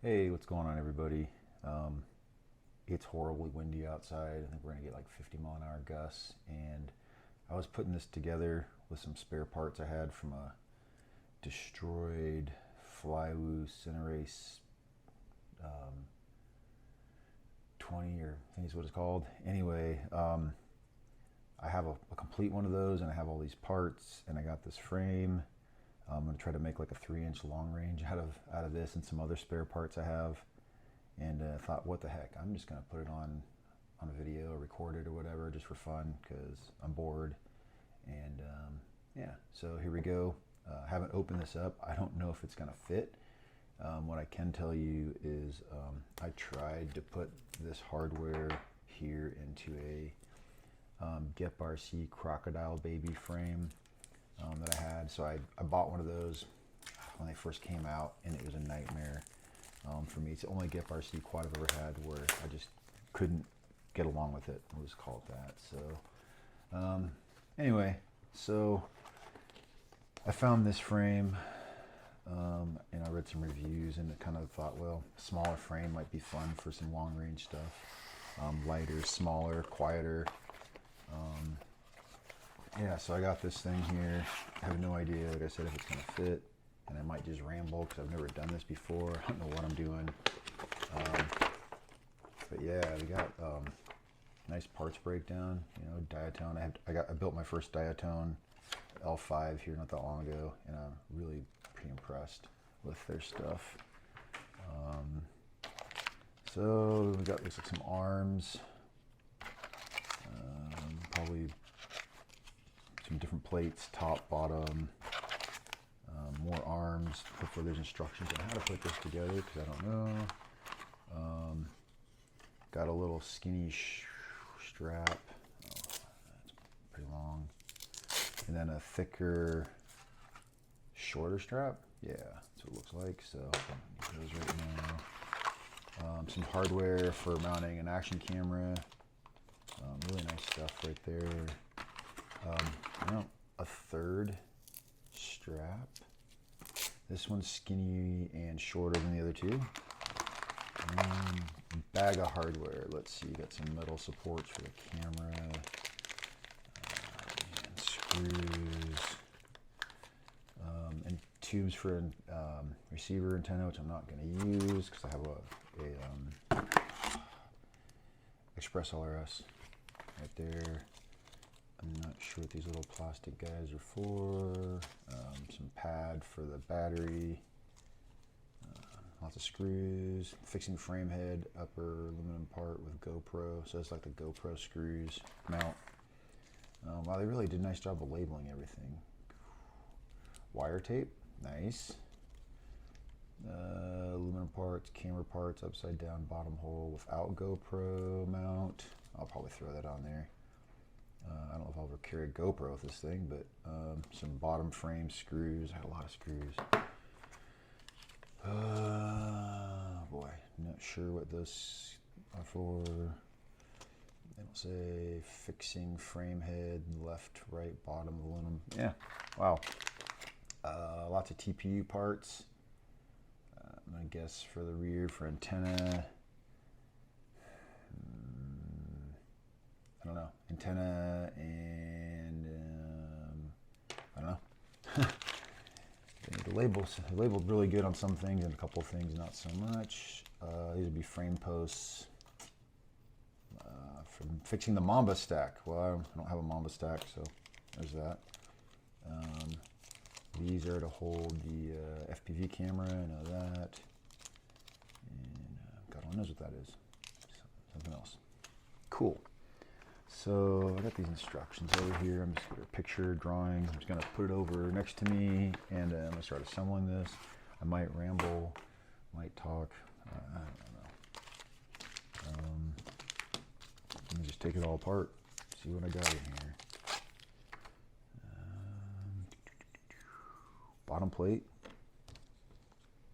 Hey, what's going on, everybody? It's horribly windy outside. I think we're gonna get like 50-mile-an-hour gusts, and I was putting this together with some spare parts I had from a destroyed Flywoo CineRace 20, or I think is what it's called. Anyway, I have a complete one of those, and I have all these parts, and I got this frame. I'm gonna try to make like a 3-inch long range out of this and some other spare parts I have. And I thought, what the heck? I'm just gonna put it on a video, or record it, or whatever, just for fun, because I'm bored. And yeah, so here we go. I haven't opened this up. I don't know if it's gonna fit. What I can tell you is I tried to put this hardware here into a Gep RC crocodile baby frame that I had. So I bought one of those when they first came out, and it was a nightmare for me. It's the only Gep RC quad I've ever had where I just couldn't get along with it. It was called that. So anyway, so I found this frame, and I read some reviews, and I kind of thought, well, a smaller frame might be fun for some long range stuff. Lighter, smaller, quieter. Yeah, so I got this thing here. I have no idea, like I said, if it's gonna fit, and I might just ramble because I've never done this before. I don't know what I'm doing. But yeah, we got nice parts breakdown. You know, Diatone. I built my first Diatone L3 here not that long ago, and I'm really pretty impressed with their stuff. So we got, looks like, some arms. Probably some different plates, top, bottom, more arms. Hopefully there's instructions on how to put this together, because I don't know. Got a little skinny strap. Oh, that's pretty long. And then a thicker, shorter strap. Yeah, that's what it looks like. So those right now. Some hardware for mounting an action camera. Really nice stuff right there. You know, a third strap. This one's skinny and shorter than the other two. Bag of hardware. Let's see, got some metal supports for the camera, and screws, and tubes for a receiver antenna, which I'm not going to use because I have a Express LRS right there. I'm not sure what these little plastic guys are for. Some pad for the battery. Lots of screws. Fixing frame head, upper aluminum part with GoPro. So it's like the GoPro screws mount. Wow, they really did a nice job of labeling everything. Wire tape, nice. Aluminum parts, camera parts, upside down bottom hole without GoPro mount. I'll probably throw that on there. I don't know if I'll ever carry a GoPro with this thing, but some bottom frame screws. I had a lot of screws. Boy, not sure what those are for. They don't say. Fixing frame head, left, right, bottom, aluminum. Yeah, wow. Lots of TPU parts. I'm gonna guess for the rear, for antenna. I don't know, antenna, and I don't know. The labels labeled really good on some things, and a couple of things not so much. These would be frame posts from fixing the Mamba stack. Well, I don't have a Mamba stack, so there's that. These are to hold the FPV camera. I know that. And God only knows what that is. Something else. Cool. So I got these instructions over here. I'm just going to picture drawing. I'm just going to put it over next to me, and I'm going to start assembling this. I might ramble, might talk. I don't know. Let me just take it all apart. See what I got in here. Bottom plate.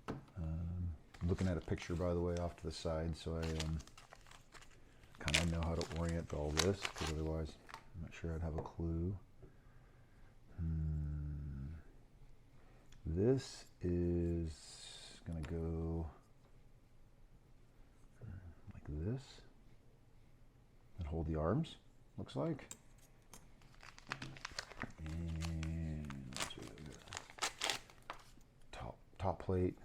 I'm looking at a picture, by the way, off to the side, so I kind of know how to orient all this, because otherwise I'm not sure I'd have a clue. This is going to go the arms, looks like. And let's see what we got. Top plate,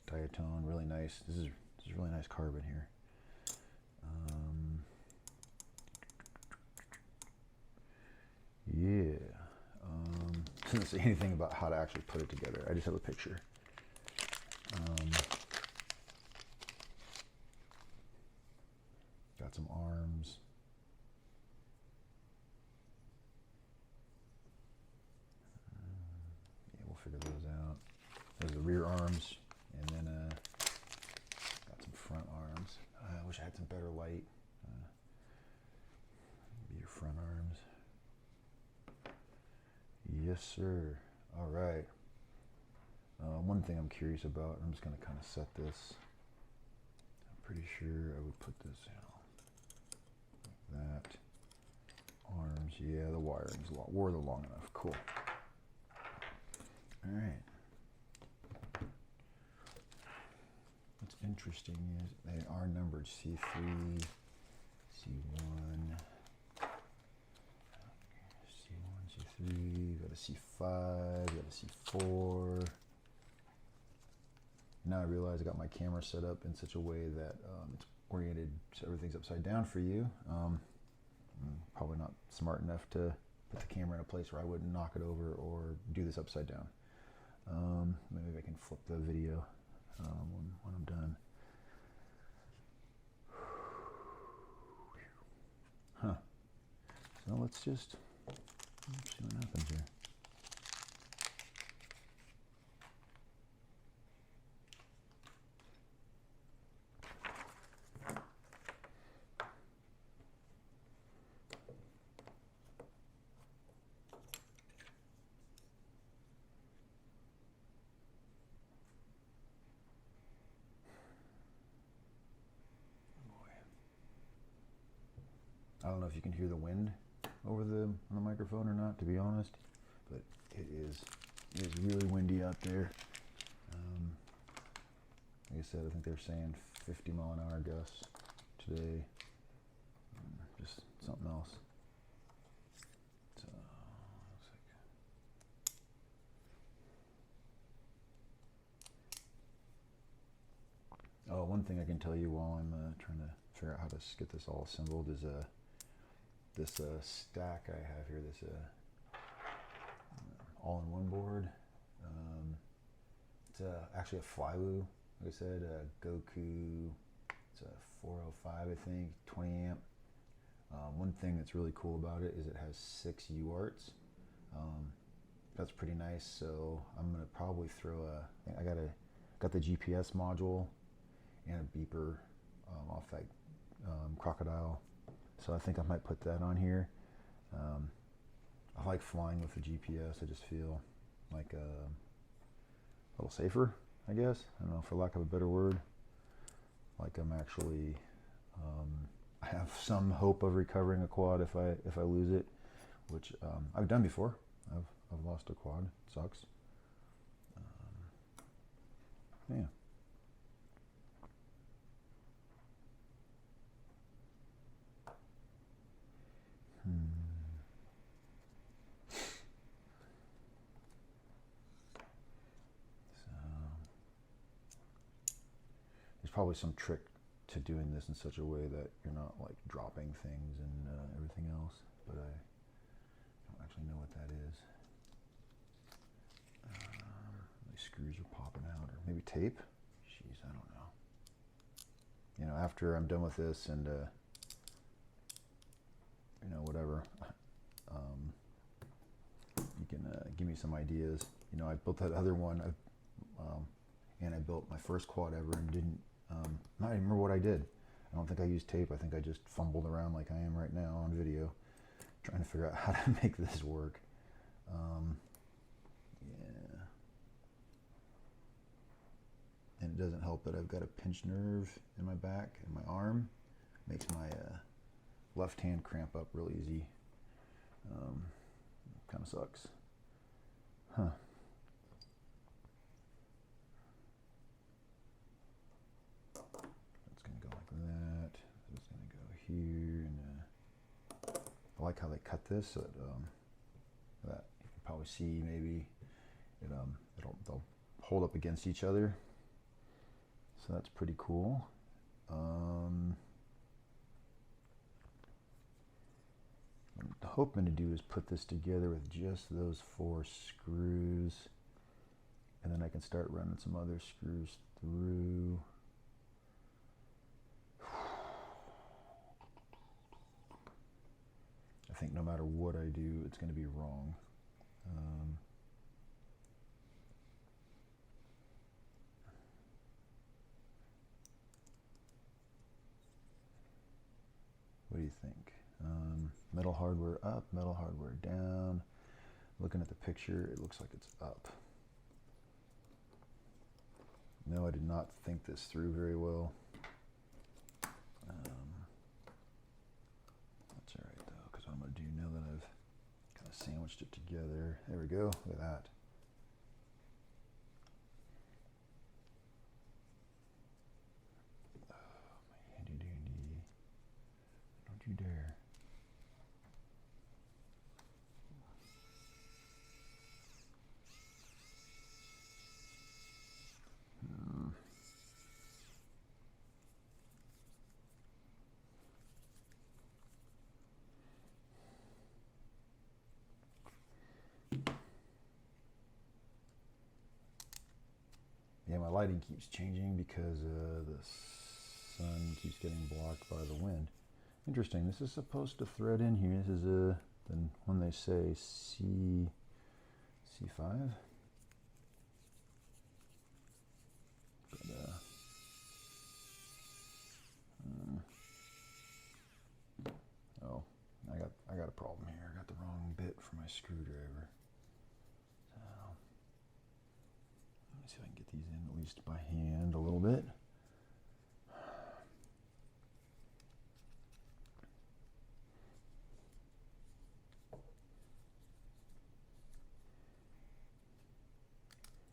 Diatone, really nice. This is really nice carbon here. Yeah. Doesn't say anything about how to actually put it together. I just have a picture. Got some arms. Yeah, we'll figure those out. There's the rear arms, and then got some front arms. I wish I had some better light. Maybe your front arms. Yes, sir. All right. One thing I'm curious about, I'm just going to kind of set this. I'm pretty sure I would put this, like that. Arms, yeah, the wiring's long enough. Cool. All right. What's interesting is they are numbered C3, C1. C1, C3, got a C5, got a C4. Now I realize I got my camera set up in such a way that it's oriented so everything's upside down for you. I'm probably not smart enough to put the camera in a place where I wouldn't knock it over or do this upside down. Maybe I can flip the video when I'm done. Huh. So let's just see what happens here. I don't know if you can hear the wind over on the microphone or not, to be honest, but it is really windy out there. Like I said, I think they're saying 50-mile-an-hour gusts today. Just something else. So, looks like. Oh, one thing I can tell you while I'm trying to figure out how to get this all assembled is this stack I have here, this all-in-one board. It's actually a Flywoo, like I said, Goku. It's a 405, I think, 20 amp. One thing that's really cool about it is it has 6 UARTs. That's pretty nice. So I'm gonna probably throw I got the GPS module and a beeper off that Crocodile. So I think I might put that on here. I like flying with the GPS. I just feel like a little safer, I guess. I don't know, for lack of a better word. Like I'm actually, I have some hope of recovering a quad if I lose it, which I've done before. I've lost a quad. It sucks. Yeah. There's probably some trick to doing this in such a way that you're not like dropping things and everything else, but I don't actually know what that is. These screws are popping out, or maybe tape. Jeez, I don't know. You know, after I'm done with this and you know, whatever, you can give me some ideas. You know, I built that other one, and I built my first quad ever and didn't, not even remember what I did. I don't think I used tape. I think I just fumbled around like I am right now on video, trying to figure out how to make this work. Yeah. And it doesn't help that I've got a pinched nerve in my back and my arm. Makes my left hand cramp up real easy. Kind of sucks. Huh. That's going to go like that. It's going to go here and like how they cut this so that, that you can probably see maybe they'll hold up against each other. So that's pretty cool. What I'm hoping to do is put this together with just those 4 screws, and then I can start running some other screws through. I think no matter what I do, it's going to be wrong. What do you think? Metal hardware up, metal hardware down. Looking at the picture, it looks like it's up. No, I did not think this through very well. That's all right though, because what I'm going to do now that I've kind of sandwiched it together, there we go, look at that. Oh, my handy dandy. Don't you dare. Yeah, my lighting keeps changing because the sun keeps getting blocked by the wind. Interesting, this is supposed to thread in here. This is the one they say C5. But, oh, I got a problem here. I got the wrong bit for my screwdriver. So let me see if I can get these in at least by hand a little bit.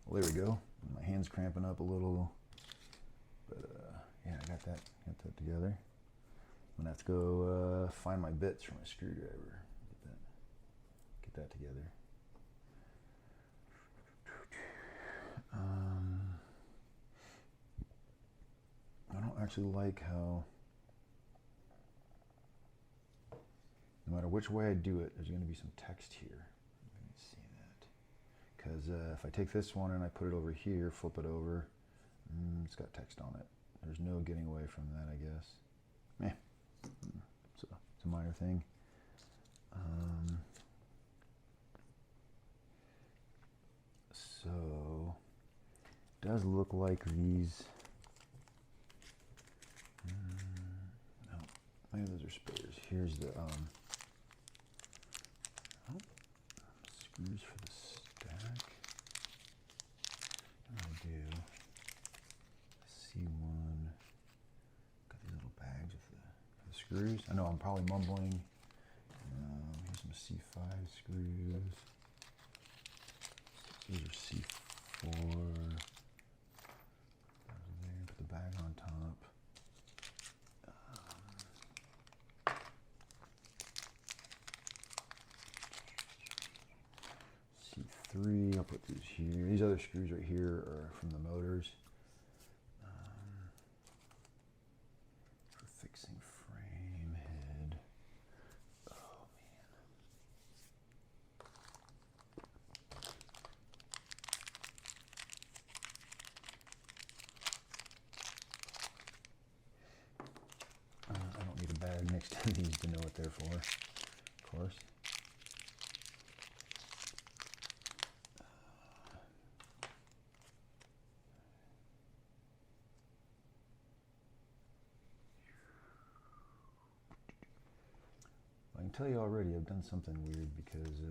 Well, there we go. My hand's cramping up a little, but yeah, I got that together. I'm gonna have to go find my bits for my screwdriver. Get that together. I don't actually like how, no matter which way I do it, there's going to be some text here. Let me see that. Because if I take this one and I put it over here, flip it over, it's got text on it. There's no getting away from that, I guess. So it's a minor thing. So it does look like these. No, maybe those are spares. Here's the screws for the stack. What do I do? C1. Got these little bags with the screws. I know I'm probably mumbling. Here's some C5 screws. These are C4. There, put the bag on top. C3, I'll put these here. These other screws right here are from the motors. For fixing frame head. Oh man. I don't need a bag next to these to know what they're for, of course. I can tell you already I've done something weird because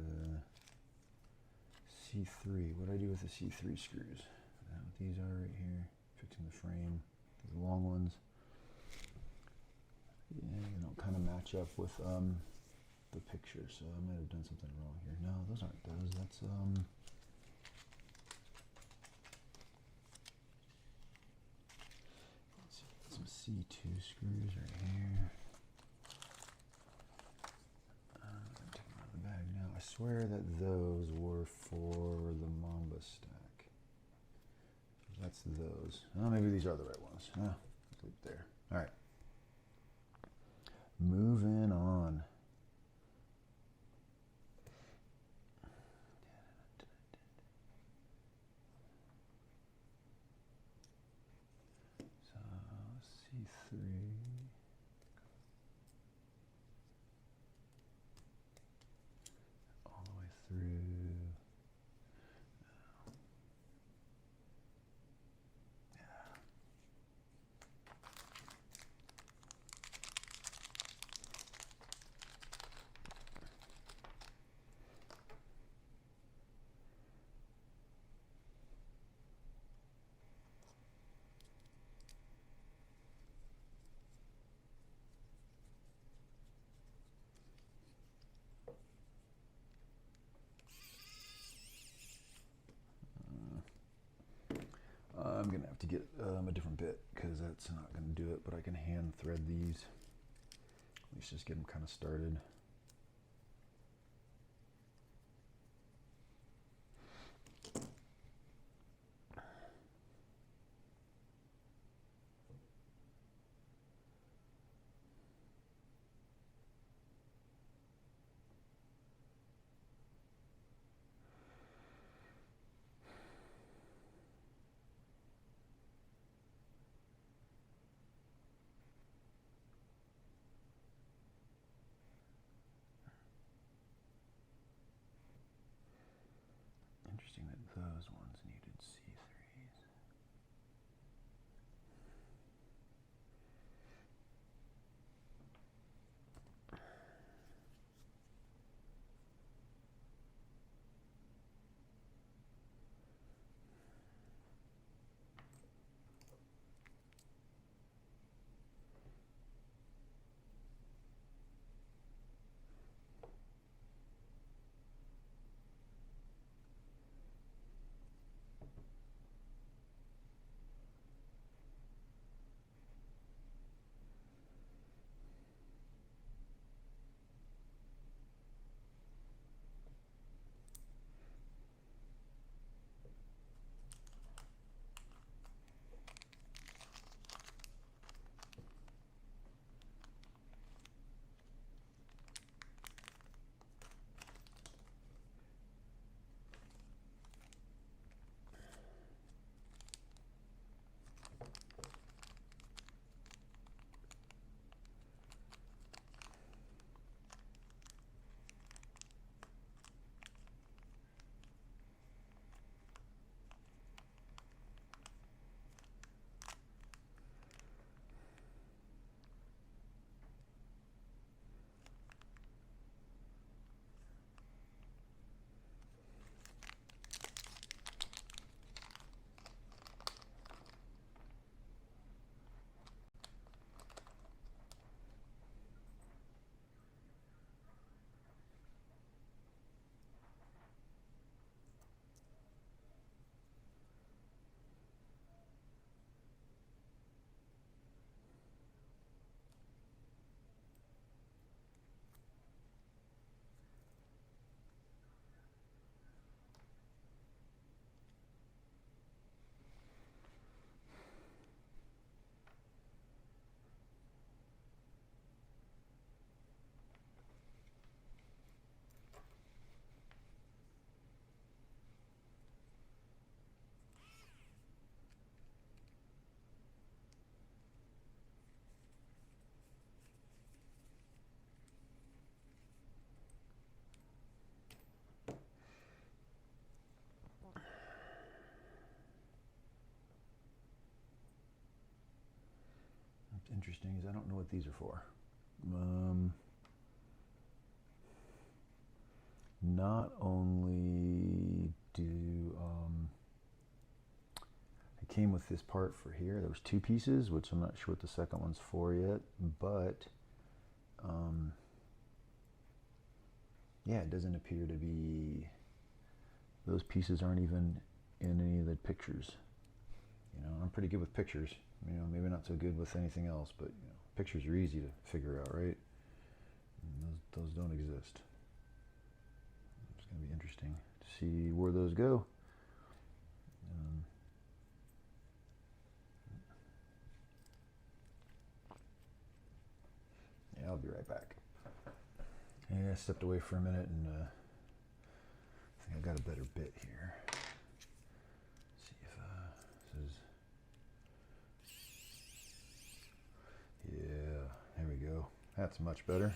C3, what do I do with the C3 screws? What these are right here, fixing the frame, the long ones. Yeah, they don't kind of match up with the picture, so I might have done something wrong here. No, those aren't those. That's let's see, some C2 screws right here. swear that those were for the Mamba stack. That's those. Oh, maybe these are the right ones. Oh, let's leave it there. All right. Moving on. So C3. All the way through. I'm going to have to get a different bit because that's not going to do it, but I can hand thread these. Let's just get them kind of started. Interesting that those ones needed C3s. What's interesting is I don't know what these are for. Not only do it came with this part for here. There was two pieces, which I'm not sure what the second one's for yet, but yeah, it doesn't appear to be, those pieces aren't even in any of the pictures. You know, I'm pretty good with pictures. You know, maybe not so good with anything else, but you know, pictures are easy to figure out, right? And those don't exist. gonna be interesting to see where those go. Yeah, I'll be right back. Yeah, I stepped away for a minute and I think I got a better bit here. Let's see if this is, yeah, there we go. That's much better.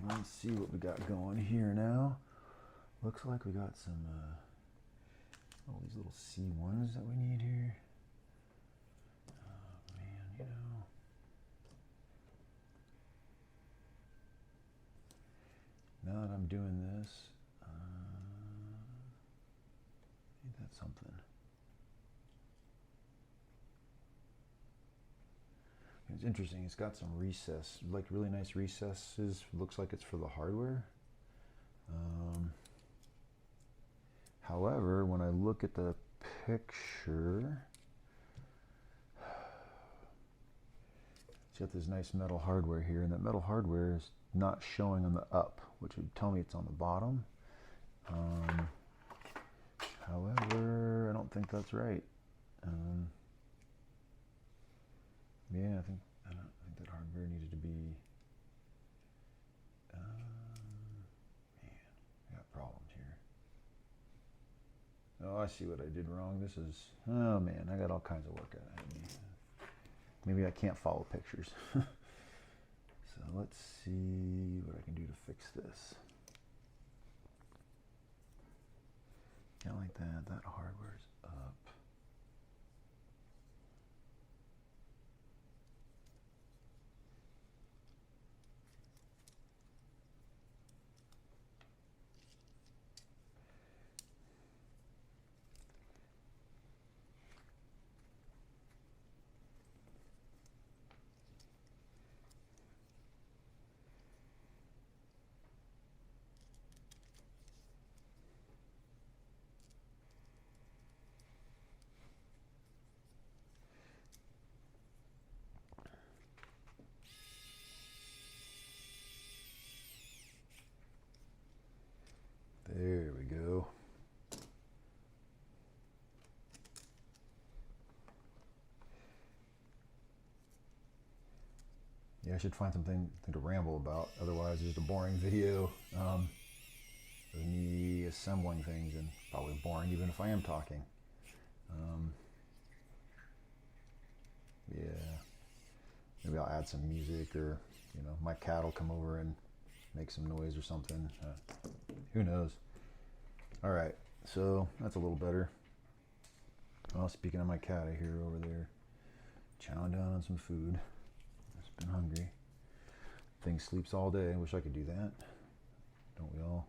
Let's see what we got going here now. Looks like we got some all these little C1s that we need here. Oh man, you know. Now that I'm doing this, ain't that something? It's interesting, it's got some recess, like really nice recesses. Looks like it's for the hardware. However, when I look at the picture, it's got this nice metal hardware here, and that metal hardware is not showing on the up, which would tell me it's on the bottom. However, I don't think that's right. Yeah, I think that hardware needed to be. Man, I got problems here. Oh, I see what I did wrong. This is, oh man, I got all kinds of work ahead of me. Maybe I can't follow pictures. So let's see what I can do to fix this. Can't like that. That hardware's up. There we go. Yeah, I should find something to ramble about. Otherwise, it's just a boring video of me assembling things, and probably boring even if I am talking. Yeah, maybe I'll add some music, or you know, my cat will come over and make some noise or something. Who knows? All right, so that's a little better. Well, speaking of my cat, I hear her over there chowing down on some food. It's been hungry. Thing sleeps all day. I wish I could do that. Don't we all?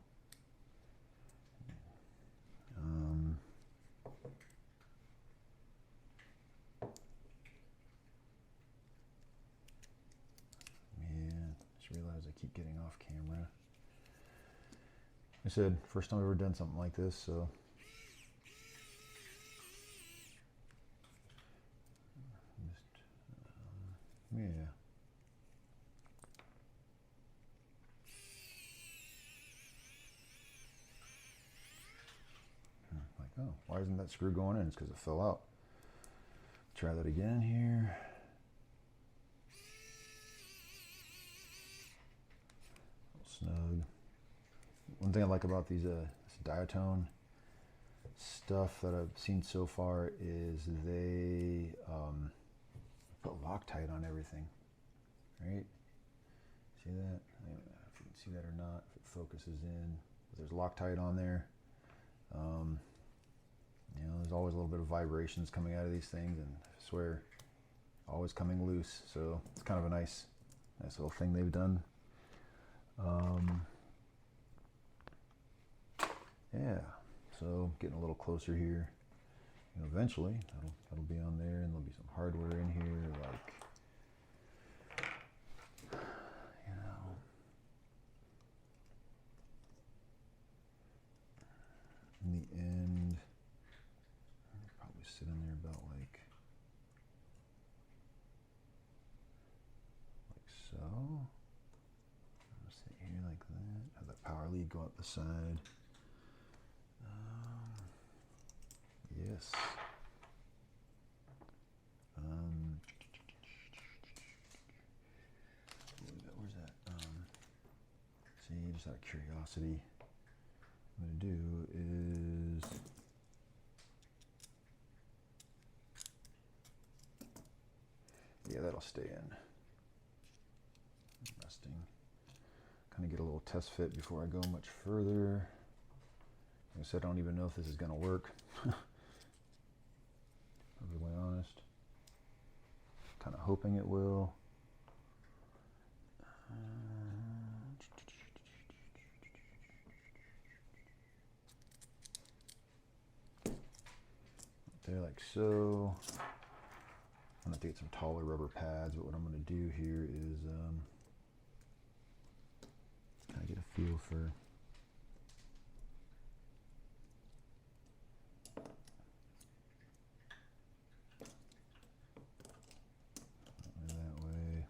Yeah, just realized I keep getting off camera. I said, first time I've ever done something like this, so. Yeah. Like, oh, why isn't that screw going in? It's because it fell out. Try that again here. Snug. One thing I like about these this Diatone stuff that I've seen so far is they put Loctite on everything, right? See that? I don't know if you can see that or not, if it focuses in. But there's Loctite on there. You know, there's always a little bit of vibrations coming out of these things, and I swear, always coming loose. So it's kind of a nice little thing they've done. Yeah, so getting a little closer here. You know, eventually that'll be on there, and there'll be some hardware in here, like, you know, in the end, I'll probably sit in there about like so. I'll sit here like that. Have that power lead go out the side. Yes. Where's that? See, just out of curiosity, what I'm going to do is yeah, that'll stay in. Resting. Kind of get a little test fit before I go much further. Like I said, I don't even know if this is going to work. Really honest. Kind of hoping it will. There, like so. I'm going to have to get some taller rubber pads, but what I'm going to do here is kind of get a feel for that way.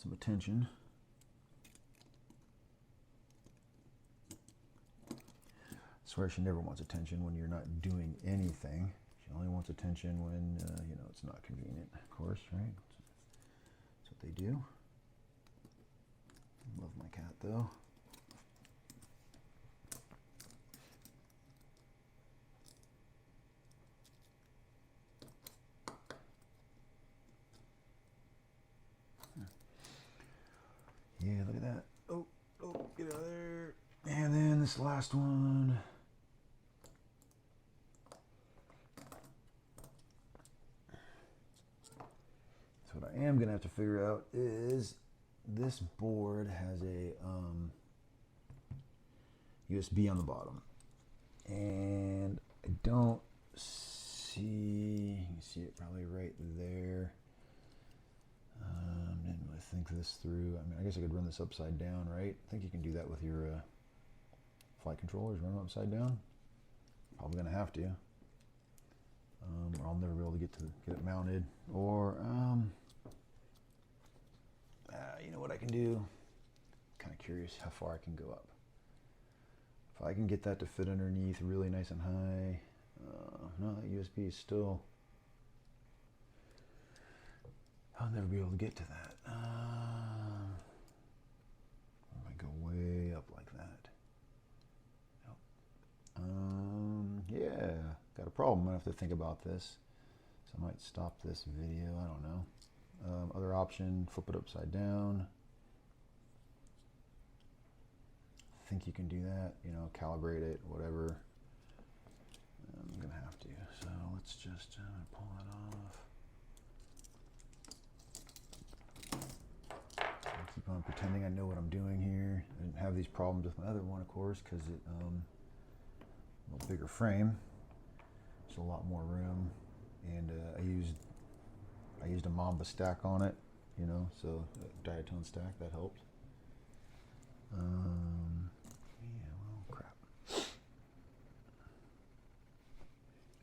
Some attention. I swear she never wants attention when you're not doing anything. She only wants attention when you know, it's not convenient, of course, right? That's what they do. Love my cat though. Yeah, look at that. Oh, get out of there. And then this last one. So what I am going to have to figure out is this board has a USB on the bottom. And I don't see, you can see it probably right there. Didn't really think this through. I mean, I guess I could run this upside down, right? I think you can do that with your flight controllers, run them upside down. Probably gonna have to. Or I'll never be able to get it mounted. Or you know what I can do? Kind of curious how far I can go up. If I can get that to fit underneath really nice and high. No, that USB is still. I'll never be able to get to that. I might go way up like that. Nope. Yeah, got a problem. I have to think about this. So I might stop this video. I don't know. Other option, flip it upside down. I think you can do that. You know, calibrate it, whatever. I'm gonna have to. So let's just pull it off. Keep on pretending I know what I'm doing here. I didn't have these problems with my other one, of course, because it a little bigger frame. There's a lot more room, and I used a Mamba stack on it, you know, so a Diatone stack that helped. Yeah, well, crap.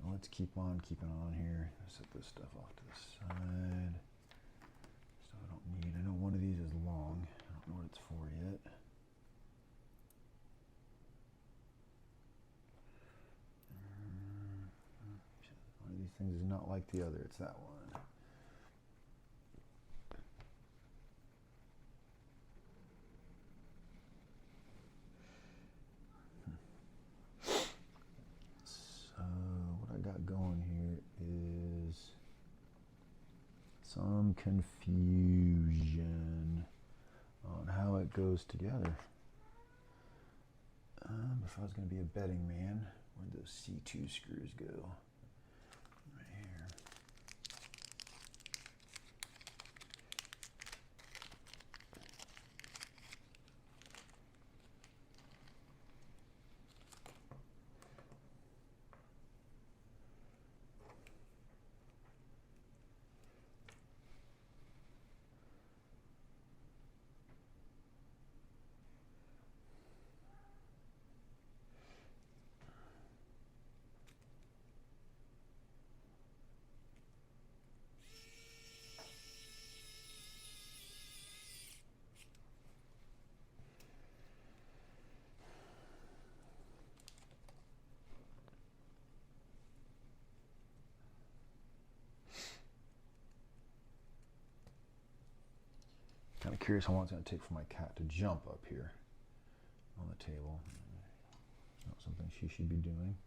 Well, let's keep on keeping on here. Set this stuff off to the side. I know one of these is long. I don't know what it's for yet. things is not like the other. It's that one. So what I got going here is some confusion on how it goes together. If I was going to be a betting man, where'd those C2 screws go? Right here. Kind of curious how long it's going to take for my cat to jump up here on the table. Not something she should be doing.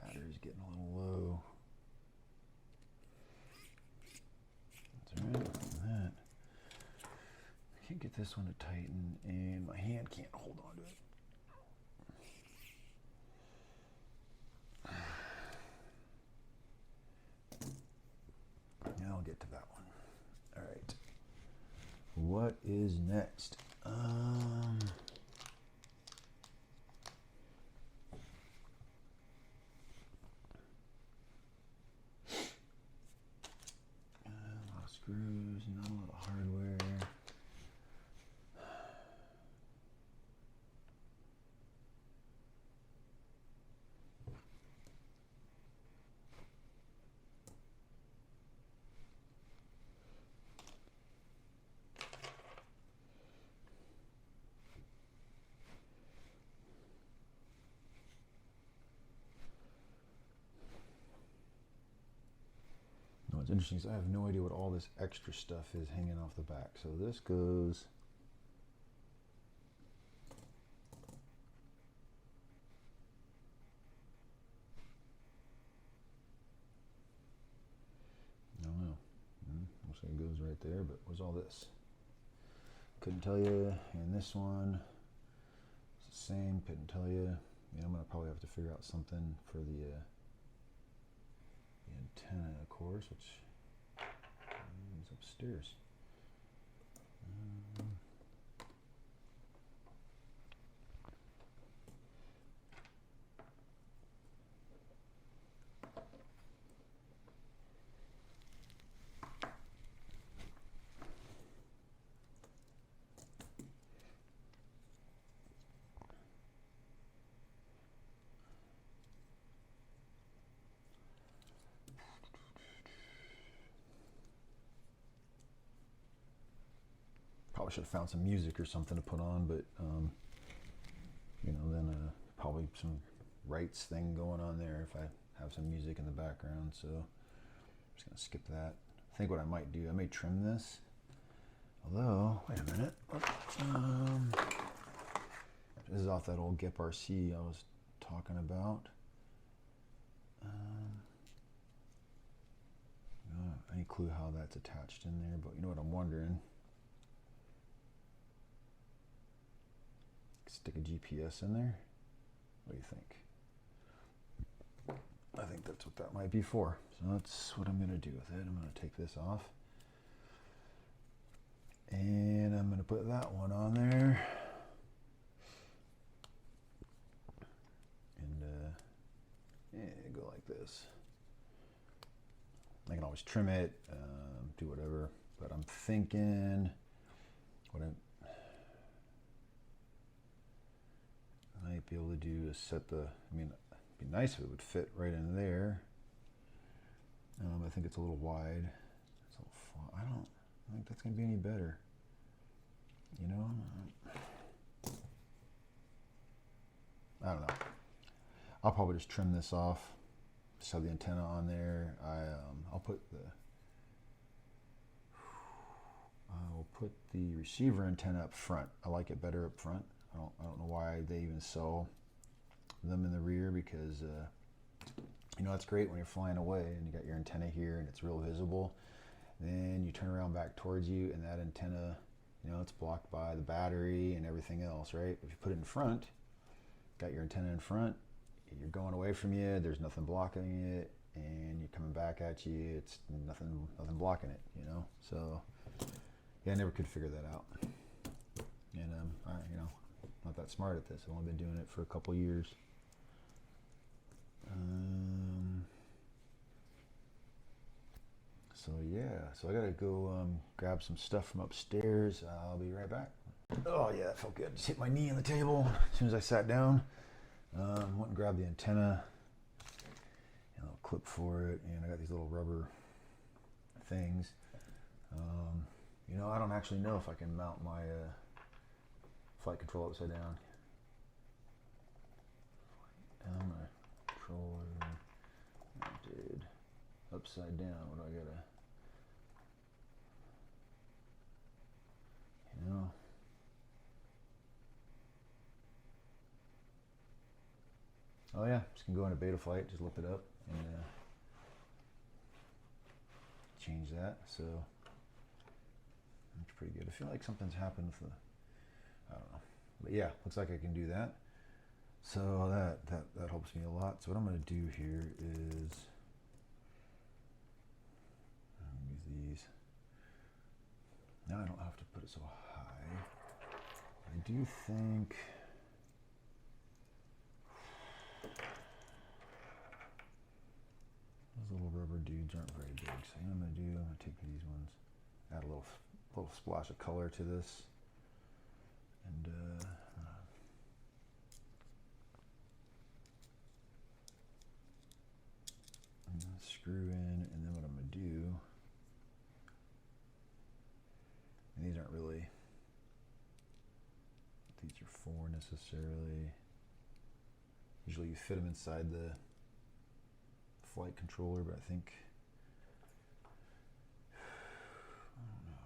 Battery's getting a little low. That's all right. That. I can't get this one to tighten, and my hand can't hold on to it. Now I'll get to that one. All right. What is next? Screws, not a lot of hardware. What's interesting is I have no idea what all this extra stuff is hanging off the back. So this goes I don't know. Looks like it goes right there, but where's all this? Couldn't tell you. And this one, it's the same. Couldn't tell you. Yeah, I'm gonna probably have to figure out something for the antenna, of course, which is upstairs. Probably should have found some music or something to put on, but you know, then probably some rights thing going on there if I have some music in the background. So I'm just gonna skip that. I think what I might do, I may trim this. Although, wait a minute. This is off that old GEP RC I was talking about. Any clue how that's attached in there? But you know what I'm wondering? Stick a GPS in there. What do you think? I think that's what that might be for. So that's what I'm going to do with it. I'm going to take this off. And I'm going to put that one on there. And go like this. I can always trim it, do whatever. But I'm thinking what I might be able to do is set the, Be nice if it would fit right in there. I think it's a little wide. It's a little I don't think that's gonna be any better. You know, I don't know. I'll probably just trim this off. Just have the antenna on there. I'll put the receiver antenna up front. I like it better up front. I don't know why they even sell them in the rear, because you know, it's great when you're flying away and you got your antenna here and it's real visible. Then you turn around back towards you and that antenna, you know, it's blocked by the battery and everything else, right? If you put it in front, got your antenna in front, you're going away from you, there's nothing blocking it, and you're coming back at you, it's nothing blocking it, you know? So yeah, I never could figure that out. And you know, not that smart at this. I've only been doing it for a couple years. So yeah, so I gotta go grab some stuff from upstairs. I'll be right back. Oh yeah, that felt good. Just hit my knee on the table as soon as I sat down. Went and grabbed the antenna and a little clip for it, and I got these little rubber things. You know, I don't actually know if I can mount my flight control upside down. My controller mounted upside down. What do I gotta? You know. Oh yeah, just gonna go into BetaFlight. Just looked it up and change that. So that's pretty good. I feel like something's happened with the, I don't know, but yeah, looks like I can do that. So that helps me a lot. So what I'm going to do here is use these. Now I don't have to put it so high. I do think those little rubber dudes aren't very big. So what I'm going to take these ones, add a little splash of color to this, and screw in, and then what I'm going to do, and these aren't really, these are for necessarily, usually you fit them inside the flight controller, but I think, I don't know,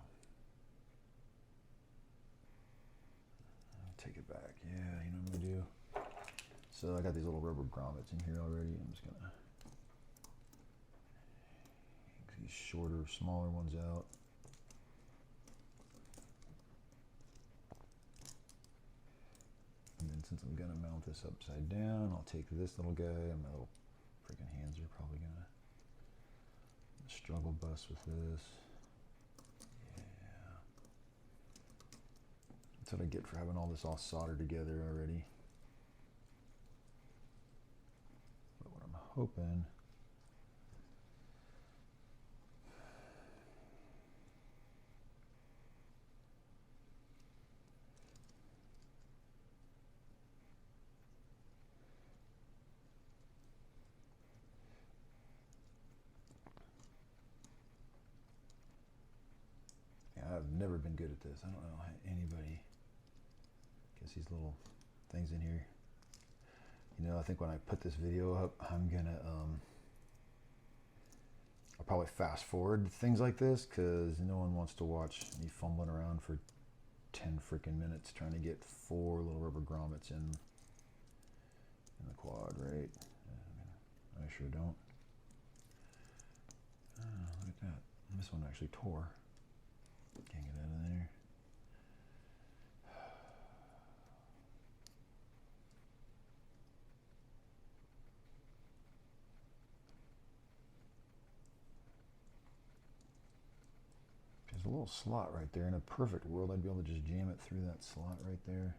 I'll take it back. Yeah, you know what I'm going to do? So I got these little rubber grommets in here already. I'm just going to these shorter, smaller ones out. And then since I'm gonna mount this upside down, I'll take this little guy, and my little freaking hands are probably gonna struggle bus with this. Yeah. That's what I get for having all this all soldered together already. But what I'm hoping, I've never been good at this. I don't know how anybody gets these little things in here. You know, I think when I put this video up, I'm gonna I'll probably fast forward things like this, because no one wants to watch me fumbling around for 10 freaking minutes trying to get 4 little rubber grommets in the quad, right? I sure don't. Look at that. This one actually tore. Can't get out of there. There's a little slot right there. In a perfect world, I'd be able to just jam it through that slot right there.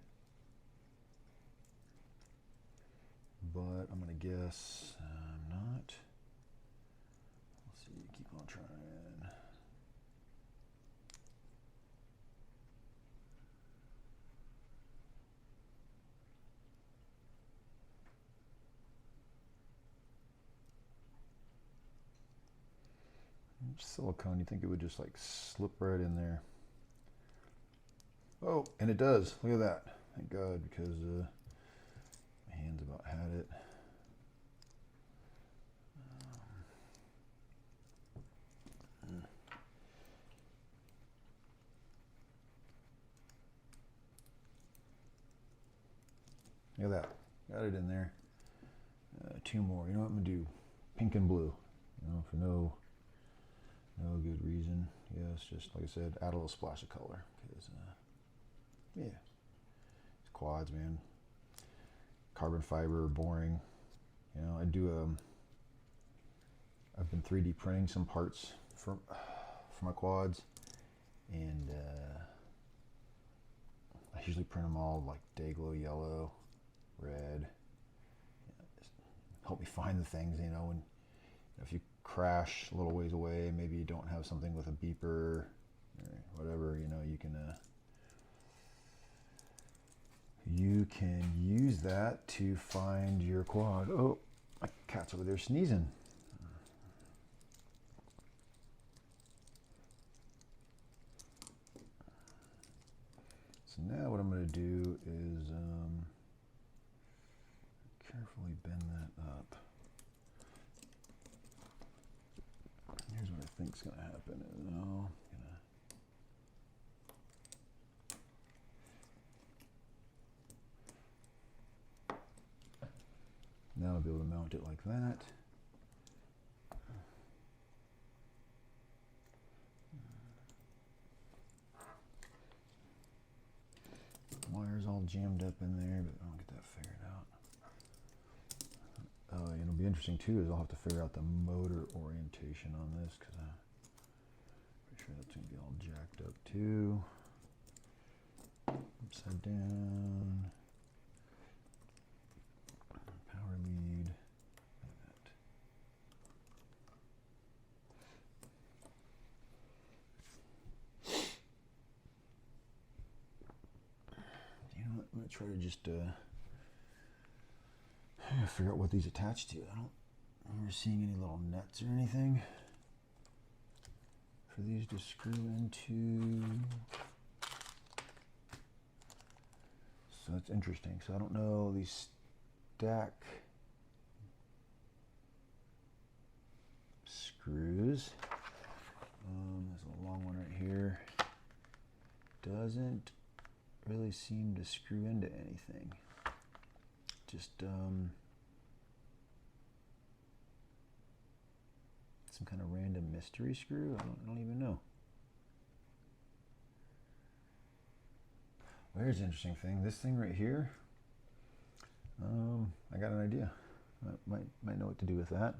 But I'm going to guess I'm not. Let's see, keep on trying. silicone, you think it would just like slip right in there. Oh, and it does. Look at that. Thank God, because my hands about had it. Look at that. Got it in there. Two more. You know what I'm gonna do? Pink and blue. You know, for no good reason. Yes, just like I said, add a little splash of color. Because yeah, it's quads, man. Carbon fiber, boring. You know, I've been 3D printing some parts for my quads, and I usually print them all like Dayglow yellow, red. Help me find the things, you know, and if you crash a little ways away, maybe you don't have something with a beeper or whatever, you know, you can use that to find your quad. Oh, my cat's over there sneezing. So now what I'm going to do is carefully bend that up. Here's what I think is going to happen. Now I'll be able to mount it like that. Wires all jammed up in there, but I'll get that figured out. It'll be interesting too is I'll have to figure out the motor orientation on this because I'm pretty sure that's going to be all jacked up too. Upside down. Power lead. Like that. You know what? I'm going to try to just figure out what these attach to. I don't remember seeing any little nuts or anything for these to screw into. So that's interesting. So I don't know, these stack screws. There's a long one right here. Doesn't really seem to screw into anything. Just some kind of random mystery screw. I don't even know. Well, here's an interesting thing. This thing right here. I got an idea. I might know what to do with that.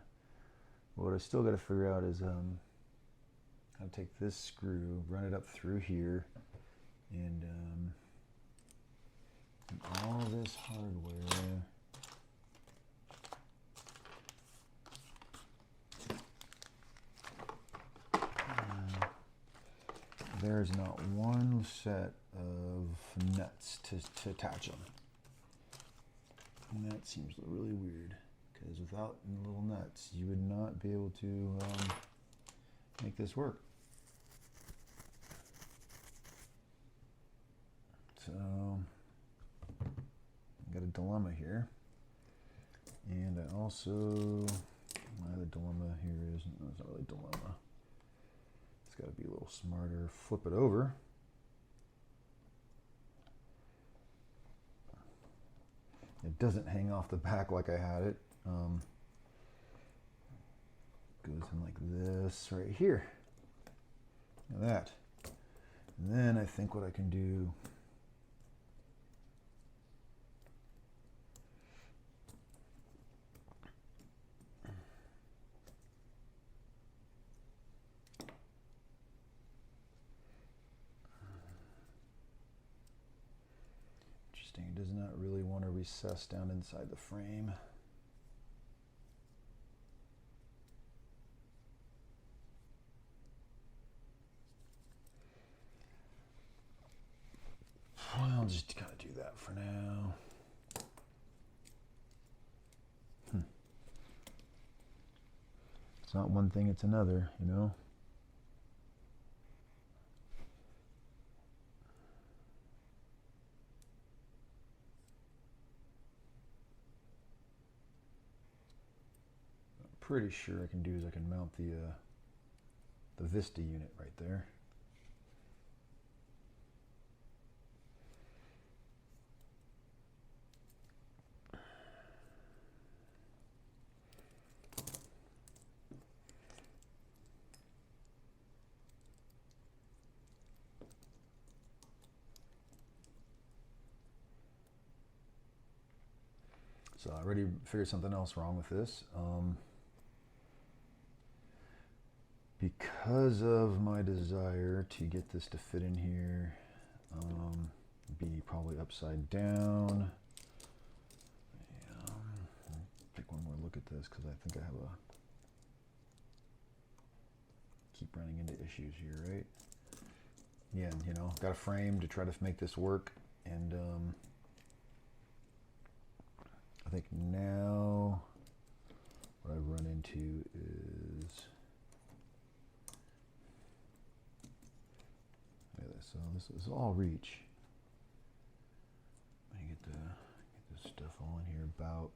But what I still got to figure out is how to take this screw, run it up through here, and all this hardware. There's not one set of nuts to attach them. And that seems really weird, because without little nuts, you would not be able to make this work. So, I've got a dilemma here. And I also, my other dilemma here is, no, it's not really a dilemma. It's got to be a little smarter. Flip it over. It doesn't hang off the back like I had it. Goes in like this right here. Look at that. And then I think what I can do, it does not really want to recess down inside the frame. Well, I'll just kind of do that for now. It's not one thing, it's another, you know. pretty sure I can do is I can mount the Vista unit right there. So I already figured something else wrong with this. Because of my desire to get this to fit in here, be probably upside down. Take one more look at this because I think I have keep running into issues here, right? Yeah, you know, got a frame to try to make this work, and I think now what I've run into is, so this is all reach. I get this stuff all in here about.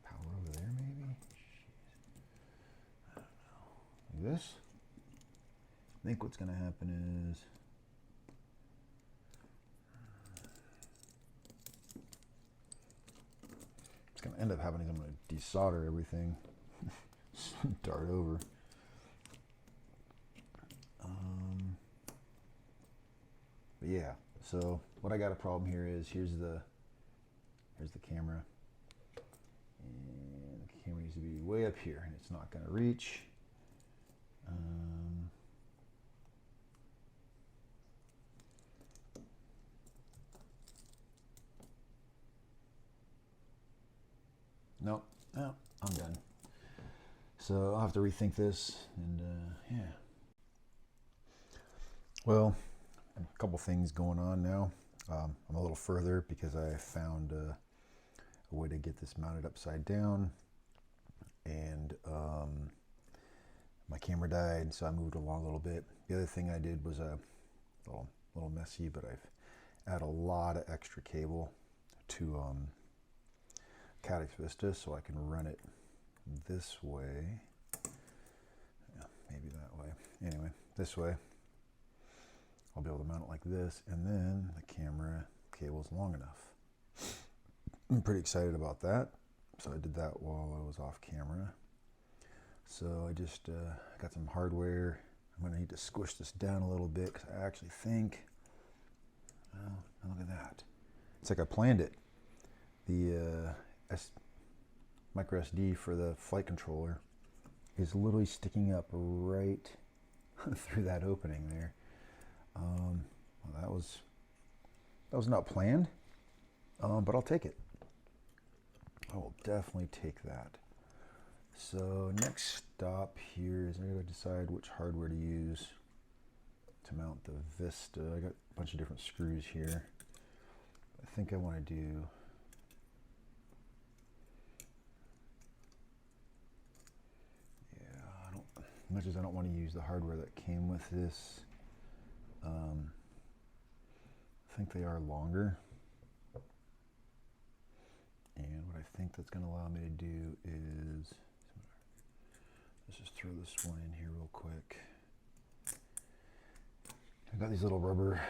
Power over there maybe? Jeez. I don't know. Like this? I think what's going to happen is it's going to end up happening. I'm going to desolder everything, dart over. But yeah, so what I got a problem here is here's the camera, and the camera needs to be way up here, and it's not going to reach. Nope, no, I'm done. So I'll have to rethink this, and yeah. Well, a couple things going on now. I'm a little further because I found a way to get this mounted upside down, and my camera died, so I moved along a little bit. The other thing I did was a little messy, but I've added a lot of extra cable to Caddx Vista, so I can run it this way. Yeah, maybe that way. Anyway, this way. I'll be able to mount it like this, and then the camera cable is long enough. I'm pretty excited about that. So I did that while I was off camera. So I just got some hardware. I'm going to need to squish this down a little bit because I actually think, well, look at that. It's like I planned it. The micro SD for the flight controller is literally sticking up right through that opening there. Well, that was not planned, but I'll take it. I will definitely take that. So next stop here is I gotta decide which hardware to use to mount the Vista. I got a bunch of different screws here. I think I want to do as much as I don't want to use the hardware that came with this. I think they are longer. And what I think that's going to allow me to do is, let's just throw this one in here real quick. I've got these little rubber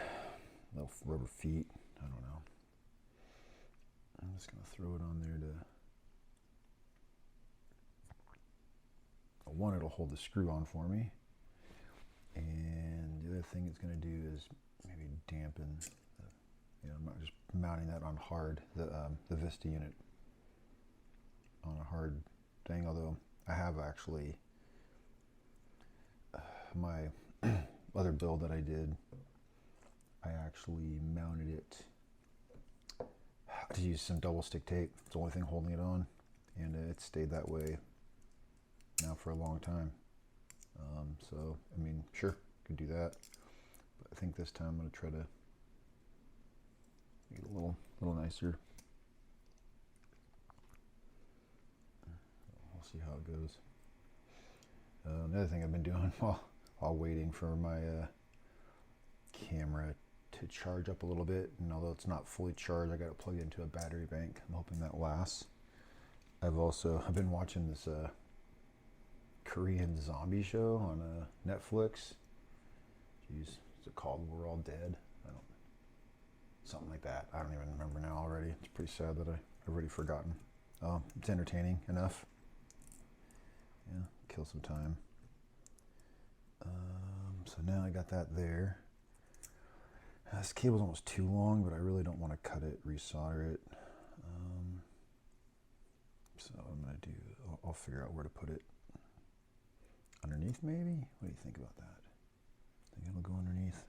feet. I don't know. I'm just going to throw it on there to, one, it'll hold the screw on for me. And the other thing it's going to do is maybe dampen, I'm not just mounting that on hard, the Vista unit on a hard thing, although I have actually, my other build that I did, I actually mounted it to use some double stick tape. It's the only thing holding it on, and it stayed that way now for a long time. So, I mean, sure, could do that, but I think this time I'm going to try to make it a little nicer. We'll see how it goes. The other thing I've been doing while waiting for my 3D printer to come back, I got a bunch of different screws here. I got a bunch of different camera to charge up a little bit, and although it's not fully charged, I got it plugged into a battery bank. I'm hoping that lasts. I've been watching this Korean zombie show on Netflix. Jeez, is it called We're All Dead? Something like that. I don't even remember now already. It's pretty sad that I've already forgotten. It's entertaining enough. Yeah, kill some time. So now I got that there. This cable's almost too long, but I really don't want to cut it, resolder it. So I'm going to do, I'll figure out where to put it. Underneath maybe? What do you think about that? Think it'll go underneath?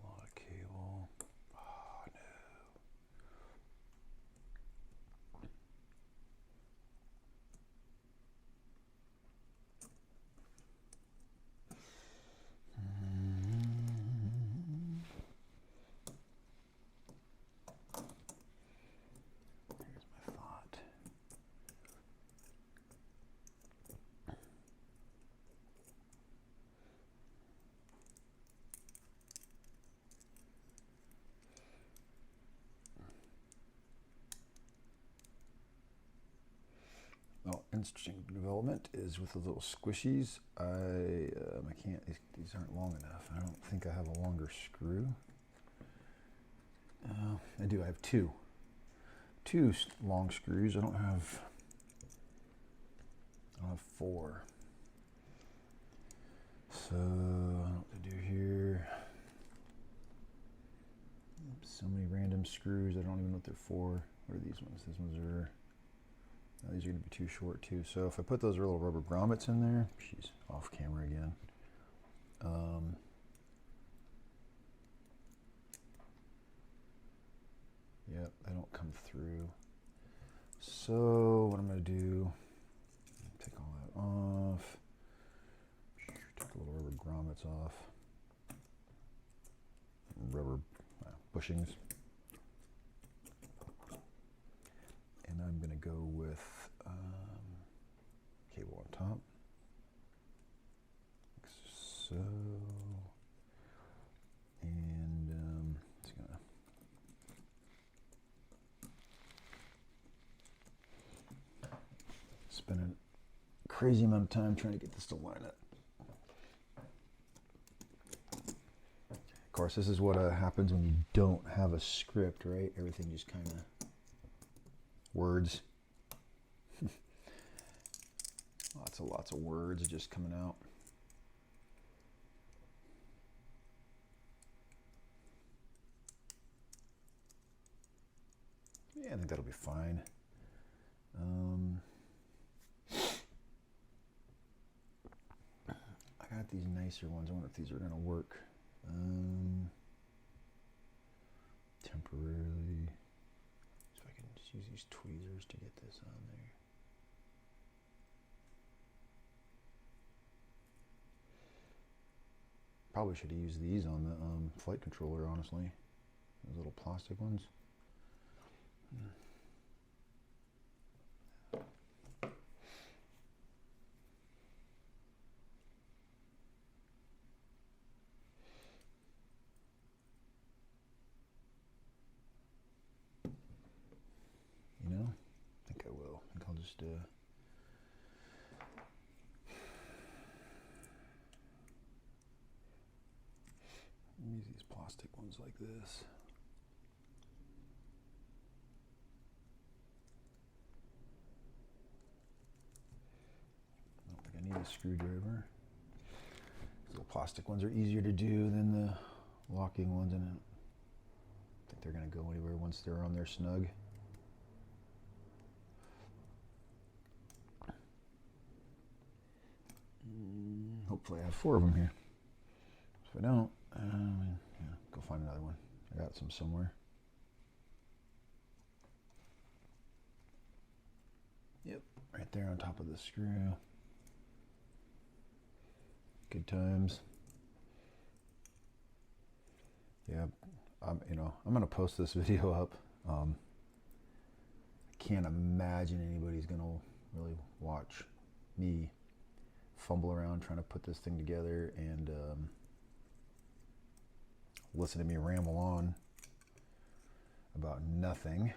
A lot of cable. Oh no. Here's my thought. Well, interesting development is with the little squishies. I can't. These aren't long enough. I don't think I have a longer screw. I do. I have two long screws. I don't have 4. So I don't know what to do here. So many random screws. I don't even know what they're for. What are these ones? These ones are. These are going to be too short too. So if I put those little rubber grommets in there, she's off camera again. Yep, they don't come through. So what I'm going to do, take all that off. Take the little rubber grommets off. Rubber bushings. And I'm going to go with cable on top, like so, and it's going to spend a crazy amount of time trying to get this to line up. Of course, this is what happens when you don't have a script, right? Everything just kind of words. Lots of words just coming out. Yeah, I think that'll be fine. I got these nicer ones. I wonder if these are going to work. Temporarily. So I can just use these tweezers to get this on there. Probably should have used these on the flight controller, honestly. Those little plastic ones. You know, I think I will. I think I'll just use these plastic ones like this. I don't think I need a screwdriver. These little plastic ones are easier to do than the locking ones, and I don't think they're going to go anywhere once they're on there snug. Hopefully I have 4 of them here. If I don't, yeah, go find another one. I got some somewhere. Yep, right there on top of the screw. Good times. Yeah, you know, I'm gonna post this video up. I can't imagine anybody's gonna really watch me fumble around trying to put this thing together and listen to me ramble on about nothing.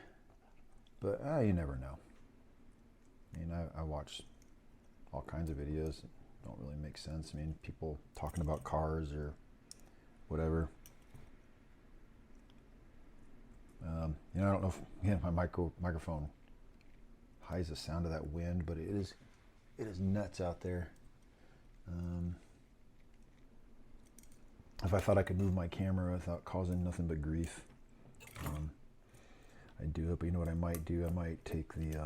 But you never know. I mean, I watch all kinds of videos that don't really make sense. I mean, people talking about cars or whatever. You know, I don't know if, again, my microphone hides the sound of that wind, but it is nuts out there. If I thought I could move my camera without causing nothing but grief, I'd do it. But you know what I might do? I might take the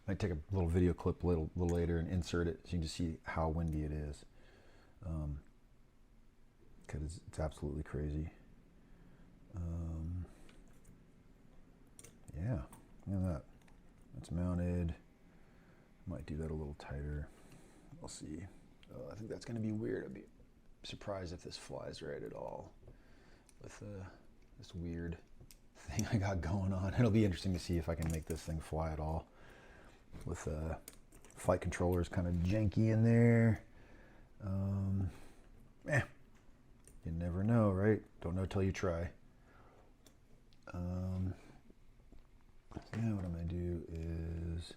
I take a little video clip a little later and insert it so you can just see how windy it is. Because it's absolutely crazy. Yeah, look at that. It's mounted. Might do that a little tighter. We'll see. I think that's going to be weird. I'd be surprised if this flies right at all with this weird thing I got going on. It'll be interesting to see if I can make this thing fly at all. With flight controllers kind of janky in there. You never know, right? Don't know till you try. Yeah, what I'm going to do is